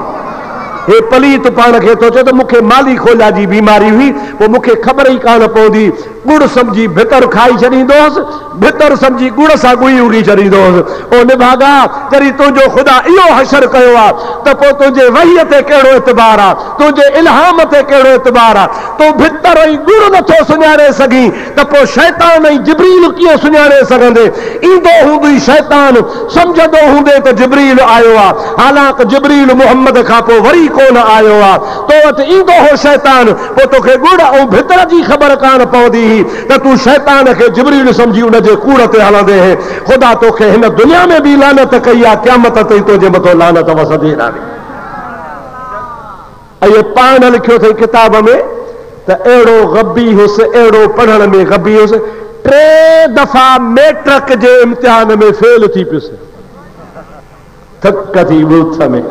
हे पलीत पाण खे थो चए त मूंखे माली खोला जी बीमारी हुई पोइ मूंखे ख़बर ई कान पवंदी गुड़ सम्झी भितर खाई छॾींदो हुउसि भितर सम्झी गुड़ सां गुई उगी छॾींदो हुउसि ओ निभागा जॾहिं तुंहिंजो ख़ुदा इहो हशर कयो आहे त पोइ तुंहिंजे वहीअ ते कहिड़ो एतबार आहे तुंहिंजे इल्हाम ते कहिड़ो एतबार आहे तूं भितर ई गुड़ नथो सुञाणे सघीं त पोइ शैतान ऐं जिब्रील कीअं सुञाणे सघंदे ईंदो हूंदई शैतान सम्झंदो हूंदे त जिब्रील आयो आहे हालांकि जिब्रील मुहम्मद खां पोइ वरी कोन आयो आहे तो वटि ईंदो हो शैतान पोइ तोखे गुड़ ऐं भितर जी ख़बर कान पवंदी हुई त तूं शैतान खे जिब्रील सम्झी उनजे कूड़ ते हलंदे ख़ुदा तोखे हिन दुनिया में बि लानत कई आहे क़यामत ताईं तुंहिंजे मथां लानत वसंदी रहंदी ऐं पाण लिखियो अथई किताब में त अहिड़ो गबी हुउसि अहिड़ो पढ़ण में गबी हुउसि 3 दफ़ा मैट्रिक जे इम्तिहान में फेल थी पियुसि थक थी बुथ में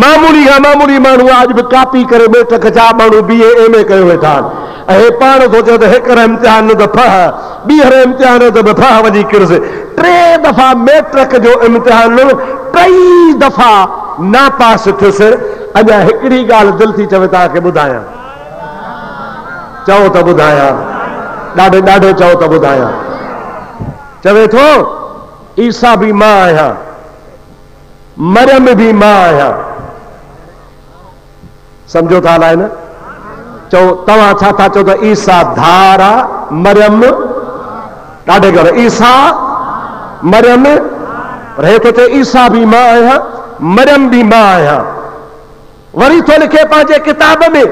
मामूली माण्हू अॼु बि कापी करे मैट्रिक जा माण्हू BA MA कयो वेठा आहिनि ऐं पाण थो चए त हिकड़ इम्तिहान त फह ॿीहर इम्तिहान त बि फह वञी किरसि 3 दफ़ा मैट्रिक जो इम्तिहान 3 दफ़ा नापास थियुसि अञा हिकिड़ी ॻाल्हि दिलि थी चवे तव्हांखे ॿुधायां चओ त ॿुधायां ॾाढे ॾाढे चओ त ॿुधायां चवे थो ईसा बि मां आहियां मरियम बि मां आहियां समझो था हलाए न चओ तव्हां छा था चओ त ईसा धार आहे मरियम ॾाढे घर ईसा मरियम रहे थो चए ईसा बि मां आहियां मरियम बि मां आहियां वरी थो लिखे पंहिंजे किताब में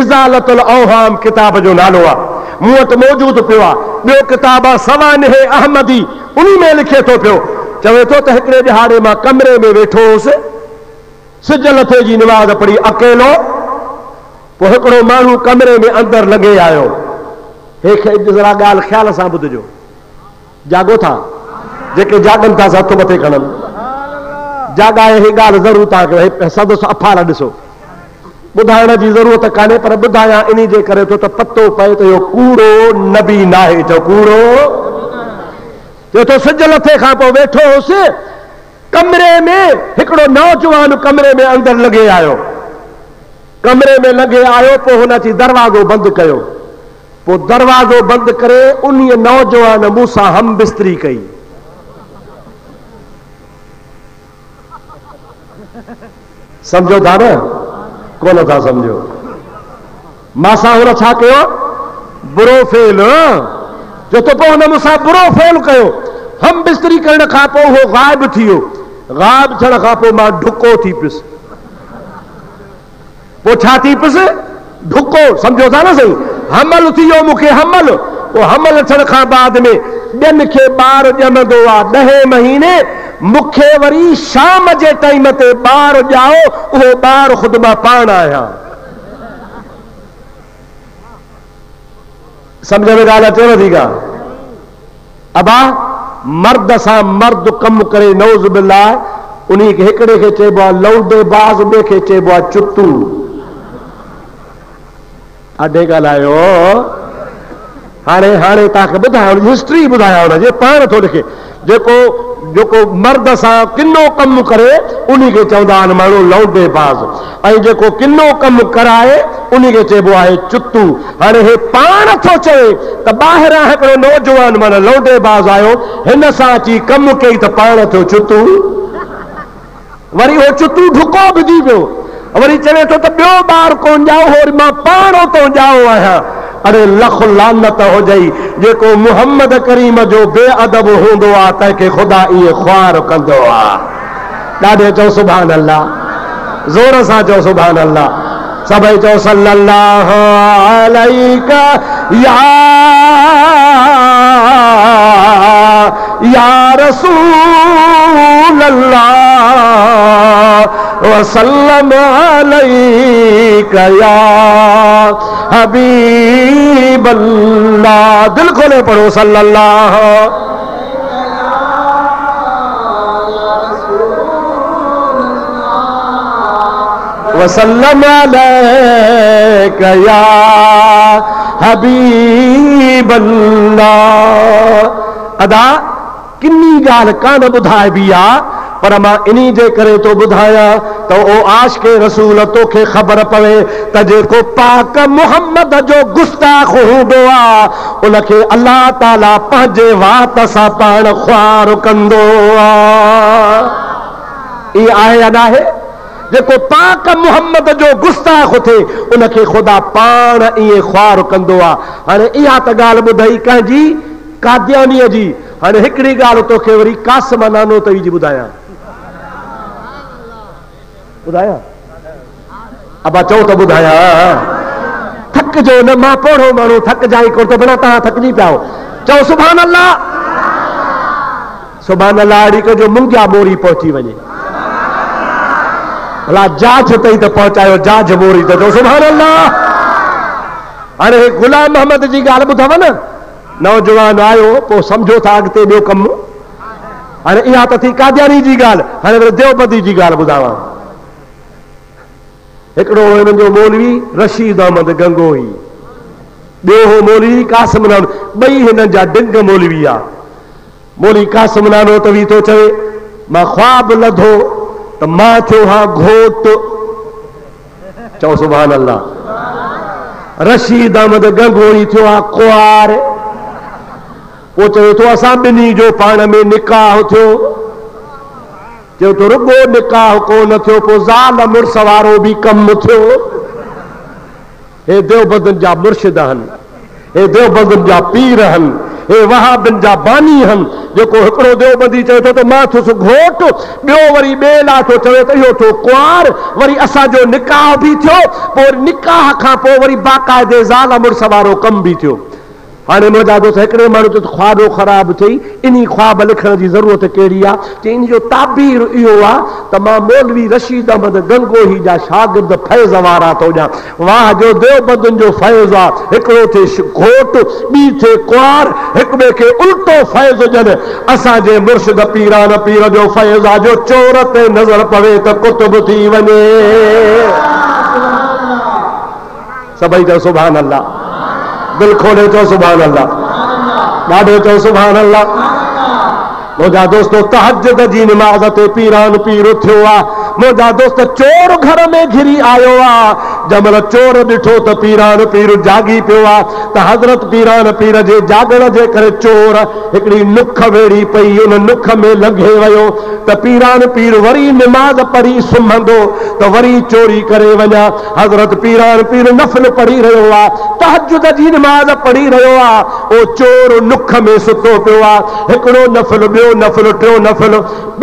इज़ालतुल औहाम किताब जो नालो आहे मूं वटि मौजूदु पियो आहे ॿियो किताब आहे सवानिह अहमदी उन में लिखे थो पियो चवे थो त हिकिड़े ॾिहाड़े मां कमरे में वेठो हुउसि सिज लथे जी निमाज़ पढ़ी अकेलो हिकिड़ो माण्हू कमरे में अंदरि लॻे आयो। हे ज़रा ॻाल्हि ख़्याल सां ॿुधिजो, जागो था जेके जागनि था हथ मथे खणनि, जाॻाए हे ॻाल्हि ज़रूरु तव्हांखे सदसि अफ़ार ॾिसो। ॿुधाइण जी ज़रूरत कान्हे पर ॿुधायां इन जे करे थो त पतो पए त इहो कूड़ो नबी नाहे। चओ कूड़ो जो तो सिज लथे खां पोइ वेठो हुउसि कमरे में, हिकिड़ो नौजवान कमरे में अंदरि लॻे आयो। कमरे में लॻे आयो, पोइ हुन अची दरवाज़ो बंदि कयो। पोइ दरवाज़ो बंदि करे उन नौजवान मूंसां हम बिस्तरी कई। सम्झो था न, कोन था सम्झो? मासां हुन छा कयो? बुरो फेल जो तो पोइ हुन मूंसां बुरो फेल कयो। हम बिस्तरी करण खां पोइ उहो ग़ाइब थी वियो। ग़ाइब थियण खां पोइ मां ढुको थी पियुसि। पोइ छा थी पियुसि? ढुको। सम्झो था न सही? हमल थी वियो मूंखे हमल। पोइ हमल थियण खां बाद में ॿियनि खे ॿार ॼमंदो आहे 10 महीने, मूंखे वरी शाम जे टाइम ते ॿार ॼाओ, उहो ॿार ख़ुदि मां पाण आहियां। सम्झ में ॻाल्हि अचेव थी का? अबा मर्द सां मर्द कमु करे नौज़ बिल्लाह, उन हिकिड़े खे चइबो आहे लौंडे बाज़, ॿिए खे चइबो आहे चुतू। अॾे ॻाल्हायो। हाणे हाणे तव्हांखे ॿुधायो, हिस्ट्री ॿुधाया हुनजे, पाण थो लिखे। जेको मर्द सां किनो कमु करे उन खे चवंदा आहिनि माण्हू लौंडे बाज़, ऐं जेको किनो कमु कराए उन खे चइबो आहे चुतू। हाणे हे पाण थो चए त ॿाहिरां हिकिड़ो नौजवान माना लौंडे बाज़ आयो, हिन सां अची कमु कई त पाण थियो चुतू। वरी उहो चुतू ढुको विझी पियो, वरी चवे थो त ॿियो ॿार कोन ॼाओ, वरी मां पाण तो ॼाओ आहियां। अरे लख लानत हुजई जेको मुहम्मद करीम जो बेअदब हूंदो आहे, तंहिंखे ख़ुदा इहे ख्वार कंदो आहे। ॾाढे चओ सुभान अल्लाह, ज़ोर सां चओ सुभान अल्लाह। सभई चओ सल्लल्लाहु अलैका या रसूल अल्लाह वसल्लम अलैका या हबीब अल्लाह। दिल खोले पढ़ो सल्लल्लाहु वसल्लम अलैका या हबीब अल्लाह। अदा किन्नी ॻाल्हि कान ॿुधाइबी आहे, पर मां इन्ही जे करे तो ॿुधायां त ओ आशिक़े रसूल तोखे ख़बर पवे त जेको पाक मुहम्मद जो गुस्ताख हूंदो आहे उनखे अल्लाह ताला पंहिंजे वात सां पाण ख्वार कंदो आहे। इहा आहे या नाहे? जेको पाक मुहम्मद जो गुस्ताख थिए उनखे ख़ुदा पाण इहे ख्वार कंदो आहे। हाणे इहा त ॻाल्हि ॿुधई कंहिंजी? कादियानीअ जी। हाणे हिकिड़ी ॻाल्हि तोखे वरी कासिम नानोतवी जी ॿुधायां। ॿुधायां? अबा चओ त ॿुधायां। थकिजो न, मां पढ़ो माण्हू थकिजाई कोन त बिना तव्हां थकिजी पिया। चओ सुभान अल्लाह। सुभान अल्लाह। अहिड़ी कजो मुंगिया मोरी पहुची वञे। भला जाज ताईं त पहुचायो, जाज मोरी त चओ सुभान अल्लाह। हाणे गुलाम अहमद जी ॻाल्हि ॿुधव न, नौजवान आयो, पोइ सम्झो था अॻिते ॿियो कमु। हाणे इहा त थी कादियानी जी ॻाल्हि। हाणे वरी देवबंदी जी ॻाल्हि ॿुधावां। हिकिड़ो हिननि जो मौलवी रशीद अहमद गंगोही, ॿियो हो मौलवी कासिम नानोतवी, ॿई हिननि जा डिंग मौलवी आहे। मौलवी कासिम नानोतवी थो चवे मां ख्वाब लधो त मां थियो हा घोट। चओ सुभान अल्लाह। रशीद अहमद गंगोही थियो आहे कुआर। पोइ चवे थो असां ॿिन्ही जो पाण में निकाह थियो। चयो तो रुगो निकाह कोन थियो, पोइ ज़ाल मुड़स वारो बि कमु थियो। हे देवबंदनि जा मुर्शिद आहिनि, हे देवबंदनि जा पीर आहिनि, हे वहाबिन जा बानी आहिनि। जेको हिकिड़ो देवबंदी चवे थो त मां थियुसि घोट, ॿियो वरी ॿिए लाइ थो चवे त इहो थियो कुआर। वरी असांजो निकाह बि थियो, पोइ निकाह खां पोइ वरी बाक़ाइदे ज़ाल मुड़स वारो कमु बि थियो। हाँ मुझा दोस्त हिकिड़े माण्हू चयो ख्वाबो ख़राब थी इन ख्वाब लिखण की ज़रूरत कहिड़ी आहे इन जो ताबीर इहो आहे त मां मौलवी रशीद अहमद गंगोही जा शागिर्द फैज़ वारा थो ॾियां वाह जो देवबंदुनि जो फैज़ आहे हिकिड़ो थिए घोट ॿी थिए कुंवार हिक ॿिए खे उल्टो फैज़ ॾियनि असांजे मुर्शिद पीरान पीर जो फैज़ आहे जो चोर ते नज़र पवे त कुतुब थी वञे सभई चओ सुभान अल्लाह दिल खोले चो सुभान अल्लाह ॾाढो चो सुभान अल्लाह मुंहिंजा दोस्तो तहज्जुद जी नमाज़ ते पीरान पीर उथियो आहे मुंहिंजा दोस्त चोर घर में घिरी आयो आहे जंहिंमहिल चोर ॾिठो त पीरान पीर जागी पियो आहे त हज़रत पीरान पीर जे जागण जे करे चोर हिकिड़ी नुख वेड़ी पई उन नुख में लंघे वियो त पीरान पीर वरी नमाज़ पढ़ी सुम्हंदो त वरी चोरी करे वञा हज़रत पीरान पीर नफ़िल पढ़ी रहियो आहे तहज्जुद जी नमाज़ पढ़ी रहियो आहे ओ चोर नुख में सुतो पियो आहे हिकिड़ो नफ़िल ॿियो नफ़िल टियों नफ़िल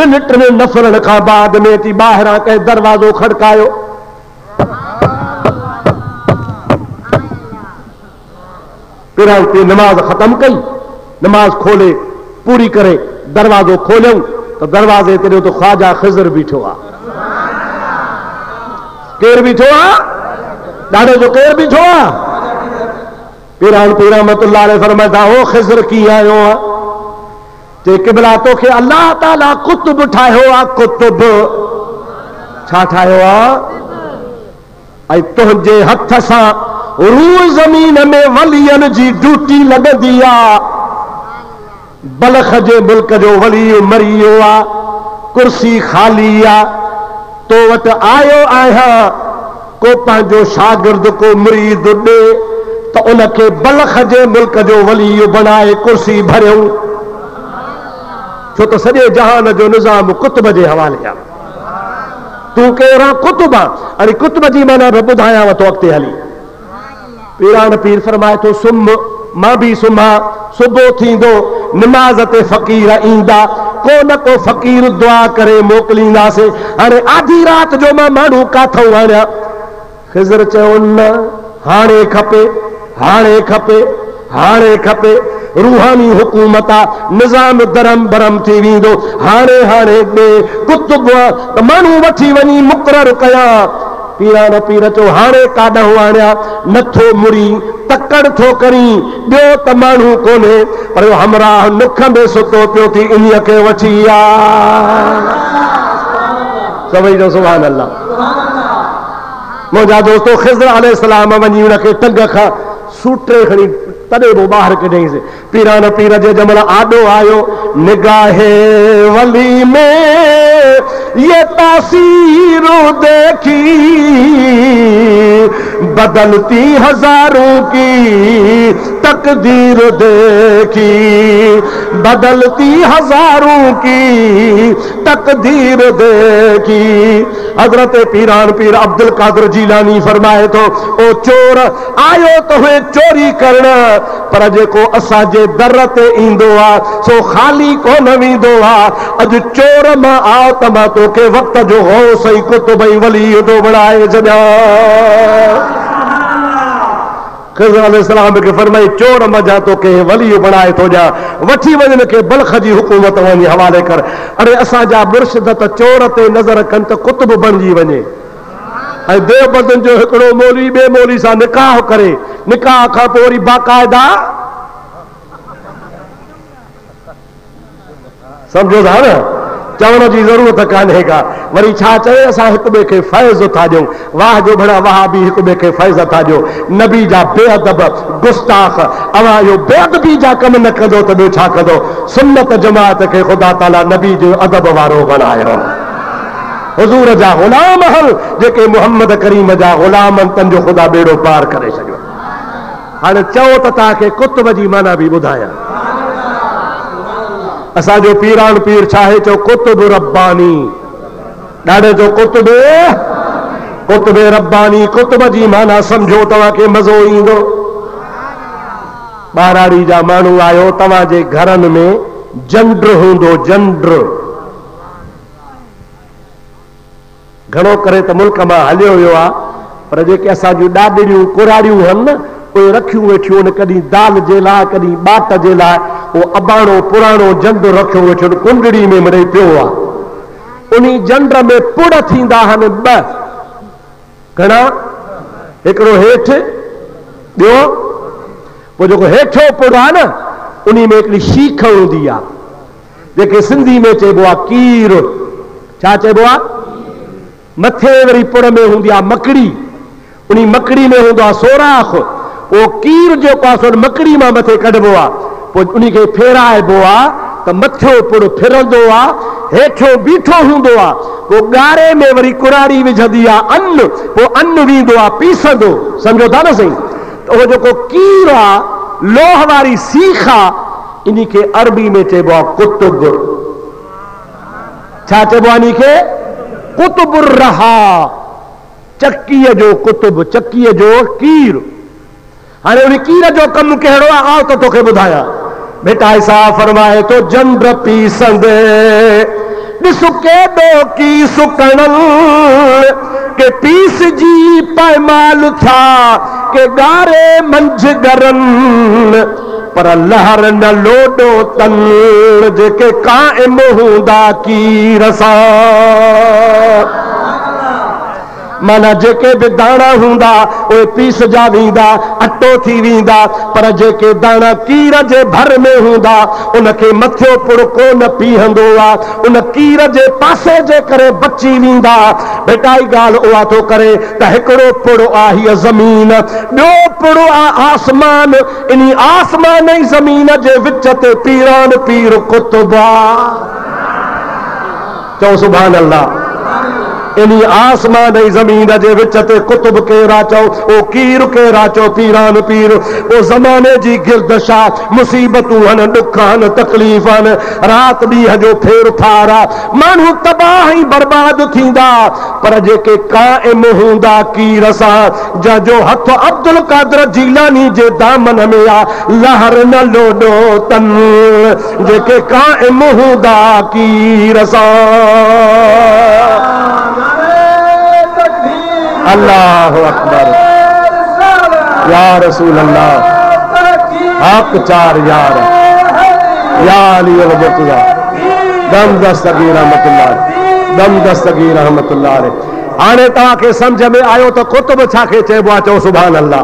ॿिनि टिनि नफ़िलनि खां बाद में थी ॿाहिरां कंहिं दरवाज़ो खड़कायो पीरान पीर नमाज़ ख़त्म कई नमाज़ खोले पूरी करे दरवाज़ो खोलियऊं त दरवाज़े ते ॾिठो त ख्वाजा ख़िज़र बीठो आहे केरु बीठो आहे ॾाढो जो केरु बीठो आहे पीरान पीर रहमतुल्लाह अलैह फरमाईंदा हो ख़िज़र कीअं आयो आहे ते क़िबला तोखे अल्लाह ताला कुतुब ठाहियो आहे कुतुब छा ठाहियो आहे ऐं तुंहिंजे हथ सां रूह ज़मीन में वलियन जी ड्यूटी लॻंदी आहे बलख जे मुल्क जो वली मरी वियो आहे कुर्सी ख़ाली आहे तो वटि आयो आहियां को पंहिंजो शागिर्द को मुरीद ॾे त उनखे बलख जे मुल्क जो वली बणाए कुर्सी भरियऊं छो त सॼे जहान जो निज़ाम कुतुब जे हवाले आहे तूं केरु आहे कुतुब आहे अरे कुतुब जी माना बि ॿुधायांव थो अॻिते हली पीरान पीर फरमाए थो सुम्ह मां बि सुम्हां सुबुह थींदो नमाज़ ते फ़क़ीर ईंदा को न को फ़क़ीर दुआ करे मोकिलींदासीं हाणे आधी राति जो मां माण्हू काथऊं आणियां ख़िज़र चयो न हाणे खपे हाणे खपे हाणे खपे रूहानी हुकूमत आहे निज़ाम दरम बरम थी वेंदो हाणे हाणे ॾे कुतुब त माण्हू वठी वञी मुक़ररु कयां पीरान पीर चयो हाणे काॾहं आणिया नथो मुड़ी तकड़ थो करी ॿियो त माण्हू कोन्हे पर हमराह नुख में सुतो पियो थी इन्हीअ खे वठी आ सभई जो सुभान अल्लाह मुंहिंजा दोस्तो ख़िज़र अलैहिस्सलाम वञी उनखे टंग खां सूटे खणी तॾहिं पोइ ॿाहिरि कढईंसि पीरान पीर जे जंहिंमहिल आॾो आयो निगाहे वली में ये तासीर देखी बदलती हजारों की तकदीर देखी बदलती हजारों की तकदीर देखी हजरत पीरान पीर अब्दुल कादिर जीलानी फरमाए तो ओ चोर आयो तो हुए चोरी करना पर जेको असांजे दर ते ईंदो आहे सो ख़ाली कोन वेंदो आहे अॼु चोर मां आओ त मां तोखे वक़्त जो गौस ऐं कुतुब ऐं वली थो बणाए छॾियां ख़िज़र अलैहिस्सलाम खे फरमाई चोर मजा तोखे वली बणाए थो ॾियां वठी वञ खे बल्ख जी हुकूमत वञी हवाले कर अरे असांजा मुर्शिद त चोर ते नज़र कनि त कुतुब बणिजी वञे ऐं देवबंदुनि जो हिकिड़ो मौलवी ॿिए मौलवी सां निकाह करे निकाह खां पोइ वरी बाक़ाइदा सम्झो था न चवण जी ज़रूरत कान्हे का वरी छा चए असां हिक ॿिए खे फैज़ था ॾियूं वाह जो भला वाह बि हिक ॿिए खे फैज़ था ॾियो नबी जा बेअदब गुस्ताख अवां इहो बेअदबी जा कम न कंदो त ॿियो छा कंदो सुन्नत जमात खे ख़ुदा ताला नबी जो अदब वारो बणायो हुज़ूर जा ग़ुलाम हल जेके मुहम्मद करीम जा ग़ुलाम तन जो ख़ुदा बेड़ो पार करे छॾियो हाणे चओ त तव्हांखे कुतुब जी माना बि ॿुधायां असांजो पीरान पीर छा आहे चओ कुतुब रब्बानी ॾाढे जो कुतुब रब्बानी कुतुब जी माना सम्झो तव्हांखे मज़ो ईंदो ॿाराड़ी जा माण्हू आयो तव्हांजे घरनि में जंड्र हूंदो जंड्र घणो करे त मुल्क मां हलियो वियो आहे पर जेके असांजूं ॾाॾड़ियूं कुराड़ियूं आहिनि न उहे रखियूं वेठियूं आहिनि, कॾहिं दाल जे लाइ कॾहिं ॿाट जे लाइ। उहो अबाणो पुराणो जंड रखियो वेठो कुंडड़ी में मिड़ई पियो आहे। उन जंड में पुड़ थींदा आहिनि ॿ, घणा? हिकिड़ो हेठि, ॿियो पोइ जेको हेठो पुड़ आहे न उन में हिकिड़ी शीख हूंदी आहे, जेके सिंधी में चइबो आहे कीर। छा चइबो आहे? मथे वरी पुड़ में हूंदी आहे मकड़ी, उन मकड़ी में हूंदो आहे सोराख। उहो कीर जेको आहे सो मकड़ी मां मथे कढिबो आहे, पोइ उन खे फेराइबो आहे त मथियो पुड़ फिरंदो आहे, हेठो बीठो हूंदो आहे। पोइ ॻारे में वरी कुराड़ी विझंदी आहे अन्न, पोइ अन्न वेंदो आहे पीसंदो। सम्झो था न सही? त उहो जेको कीर आहे, लोह वारी सीख आहे, इन खे अरबी में चइबो आहे कुतुब। छा चइबो आहे इन खे? कुतुबुर रहा, चक्कीअ जो कुतुब, चक्कीअ जो कीर। हाणे उन कीर जो कमु कहिड़ो आहे? आओ त तोखे ॿुधायां। बेटा ईसा फरमाए तो जंड पीसंदे ॾिस केॾो की सुकणल के पीस जी पैमाल था के ॻारे मंझ गरन पर लहर न लोडो तन जेके काइम हूंदा कीर सां। माना जेके बि दाणा हूंदा उहे पीस जा वेंदा, अटो थी वेंदा, पर जेके दाणा कीर जे भर में हूंदा उनखे मथियो पुड़ कोन पीहंदो आहे, उन कीर जे पासे जे करे बची वेंदा। बेटा ई ॻाल्हि उहा थो करे त हिकिड़ो पुड़ आहे हीअ ज़मीन, ॿियो पुड़ आहे आसमान। इन आसमान ऐं ज़मीन जे विच ते पीरान पीर कुतुब आहे। चओ सुभान अल्लाह। इन आसमान ऐं ज़मीन जे विच ते कुतुब केरा चओ, ओ कीर केरा चओ, पीरान पीर। ओ ज़माने जी गिरदशा, मुसीबतूं आहिनि, ॾुख आहिनि, तकलीफ़ आहिनि, राति ॾींहं जो फेर फार आहे, माण्हू तबाह ऐं बर्बाद थींदा, पर जेके क़ाइम हूंदा कीर सां, जंहिंजो हथ अब्दुल कादिर जीलानी जे दामन में आहे, लहर न लोडो तन जेके क़ाइम हूंदा कीर सां। अल्लाह अकबर, या रसूल अल्लाह, हक चार यार, या अली वबतुल्लाह, दम दस्तगीर रहमतुल्लाह, दम दस्तगीर रहमतुल्लाह। हाणे तव्हांखे सम्झ में आयो त कुतुब छाखे चइबो आहे? चओ सुभान अल्लाह।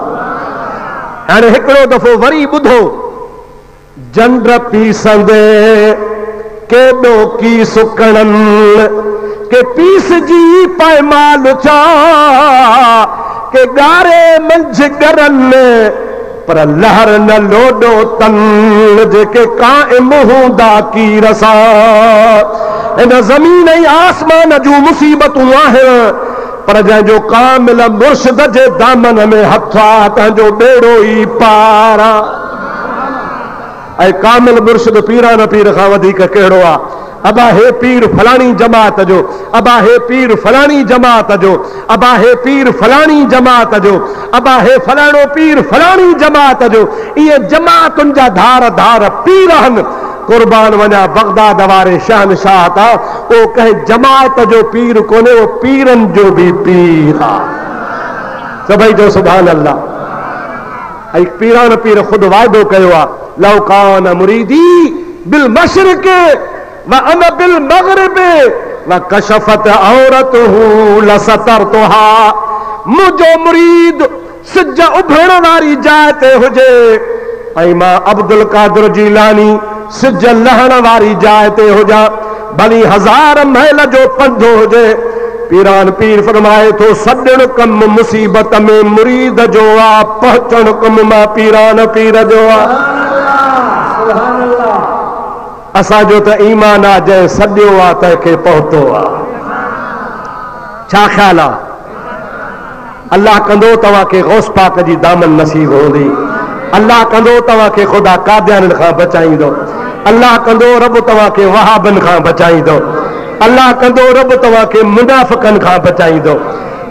हाणे हिकिड़ो दफ़ो वरी ॿुधो, जंड पीसंदे केॾो की सुकणनि के पीस जी पैमाल छा के ॻारे मंझ गरन पर लहर न लोडो तन जेके क़ाइम हूंदा कीर सां। इन ज़मीन ऐं आसमान जूं मुसीबतूं आहिनि, पर जंहिंजो कामिल मुर्शिद जे दामन में हथ आहे तंहिंजो ॿेड़ो ई पार आहे। ऐं कामिल मुर्शिद पीरान पीर खां वधीक कहिड़ो आहे? अबा हे पीर फलाणी जमात जो, अबा हे पीर फलाणी जमात जो, अबा हे पीर फलाणी जमात जो, अबा हे फलाणो पीर फलाणी जमात जो। इहे जमातुनि जा धार धार पीर आहिनि। कुर्बान वञा बगदाद वारे शहनशाह था, उहो कंहिं जमात जो पीर कोन्हे, उहो पीरनि जो बि पीर आहे। सभई जो सुभान अल्लाह। ऐं पीरान पीर ख़ुदि वाइदो कयो आहे, लौ कान मुरीदी बिल मशरिक़ व अना बिल मग़रिब व कशफत औरतहू लसतरतुहा। मुंहिंजो मुरीद सिज उभरण वारी जाइ ते हुजे ऐं मां अब्दुल कादिर जीलानी सिज लहण वारी जाइ ते हुजां, भली 1000 महल जो पंधो हुजे। पीरान पीर फरमाए थो, सॾण कम मुसीबत में मुरीद जो आहे, पहुचण कम मां पीरान पीर जो आहे। असांजो त ईमान आहे, जंहिं सॾियो आहे तंहिंखे पहुतो आहे। छा ख़्याल आहे? अल्लाह कंदो तव्हांखे गौस पाक जी दामन नसीब हूंदी, अल्लाह कंदो तव्हांखे ख़ुदा कादियाननि खां बचाईंदो, अल्लाह कंदो रब तव्हांखे वहाबनि खां बचाईंदो, अल्लाह कंदो रब तव्हांखे मुनाफ़िक़नि खां बचाईंदो,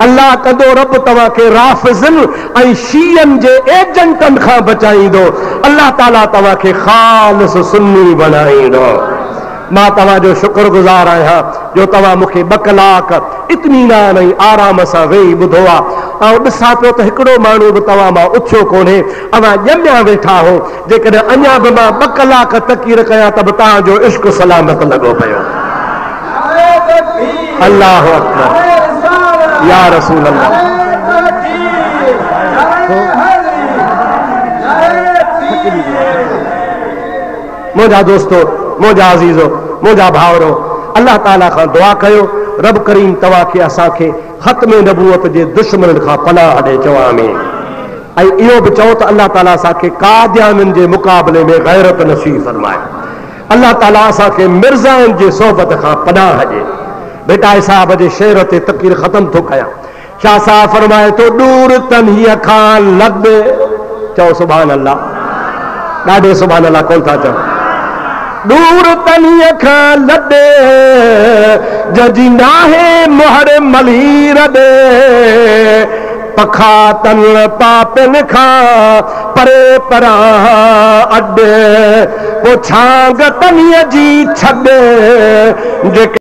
अल्लाह कंदो रब तव्हांखे राफ़िज़न ऐं शीयन जे एजेंटनि खां बचाईंदो, अल्लाह ताला तव्हांखे ख़ालिस सुन्नी बणाईंदो। मां तव्हांजो शुक्रगुज़ार आहियां जो तव्हां मूंखे 2 कलाक इत्मीनान ऐं आराम सां वेही ॿुधो आहे। ऐं ॾिसां पियो त हिकिड़ो माण्हू बि तव्हां मां उथियो कोन्हे, अवां ॼमिया वेठा हो। जेकॾहिं अञा बि मां 2 कलाक तकीर कयां त बि तव्हांजो इश्क सलामत लॻो पियो। अल्लाह अकबर या रसूल अल्लाह। मुंहिंजा दोस्तो, मुंहिंजा अज़ीज़ो, मुंहिंजा भाउरो, अल्लाह ताला खां दुआ कयो रब करीम तव्हांखे असांखे ख़त्म नबूवत जे दुश्मननि खां पनाह ॾे चवां में। ऐं इहो बि चओ त अल्लाह ताला असांखे कादियाननि जे मुक़ाबले में गैरत नसीब फरमाए। अल्लाह ताला असांखे मिर्ज़ाउनि जे सोबत खां पनाह ॾे। बेटा साहब जे शेर ते तकीर ख़त्म थो कयां। शाह साहब फरमाए तो दूर तन्हीअ खां लॻ, चओ सुभान अल्लाह, ॾाढे सुभान अल्लाह कोन था चओ। दूर तन्हीअ खां लॾे जजी नाहे मोहर मलीर ॾे, पखा तन पापनि खां परे परां अॾ, पो छांग तन्हीअ जी छॾ जेके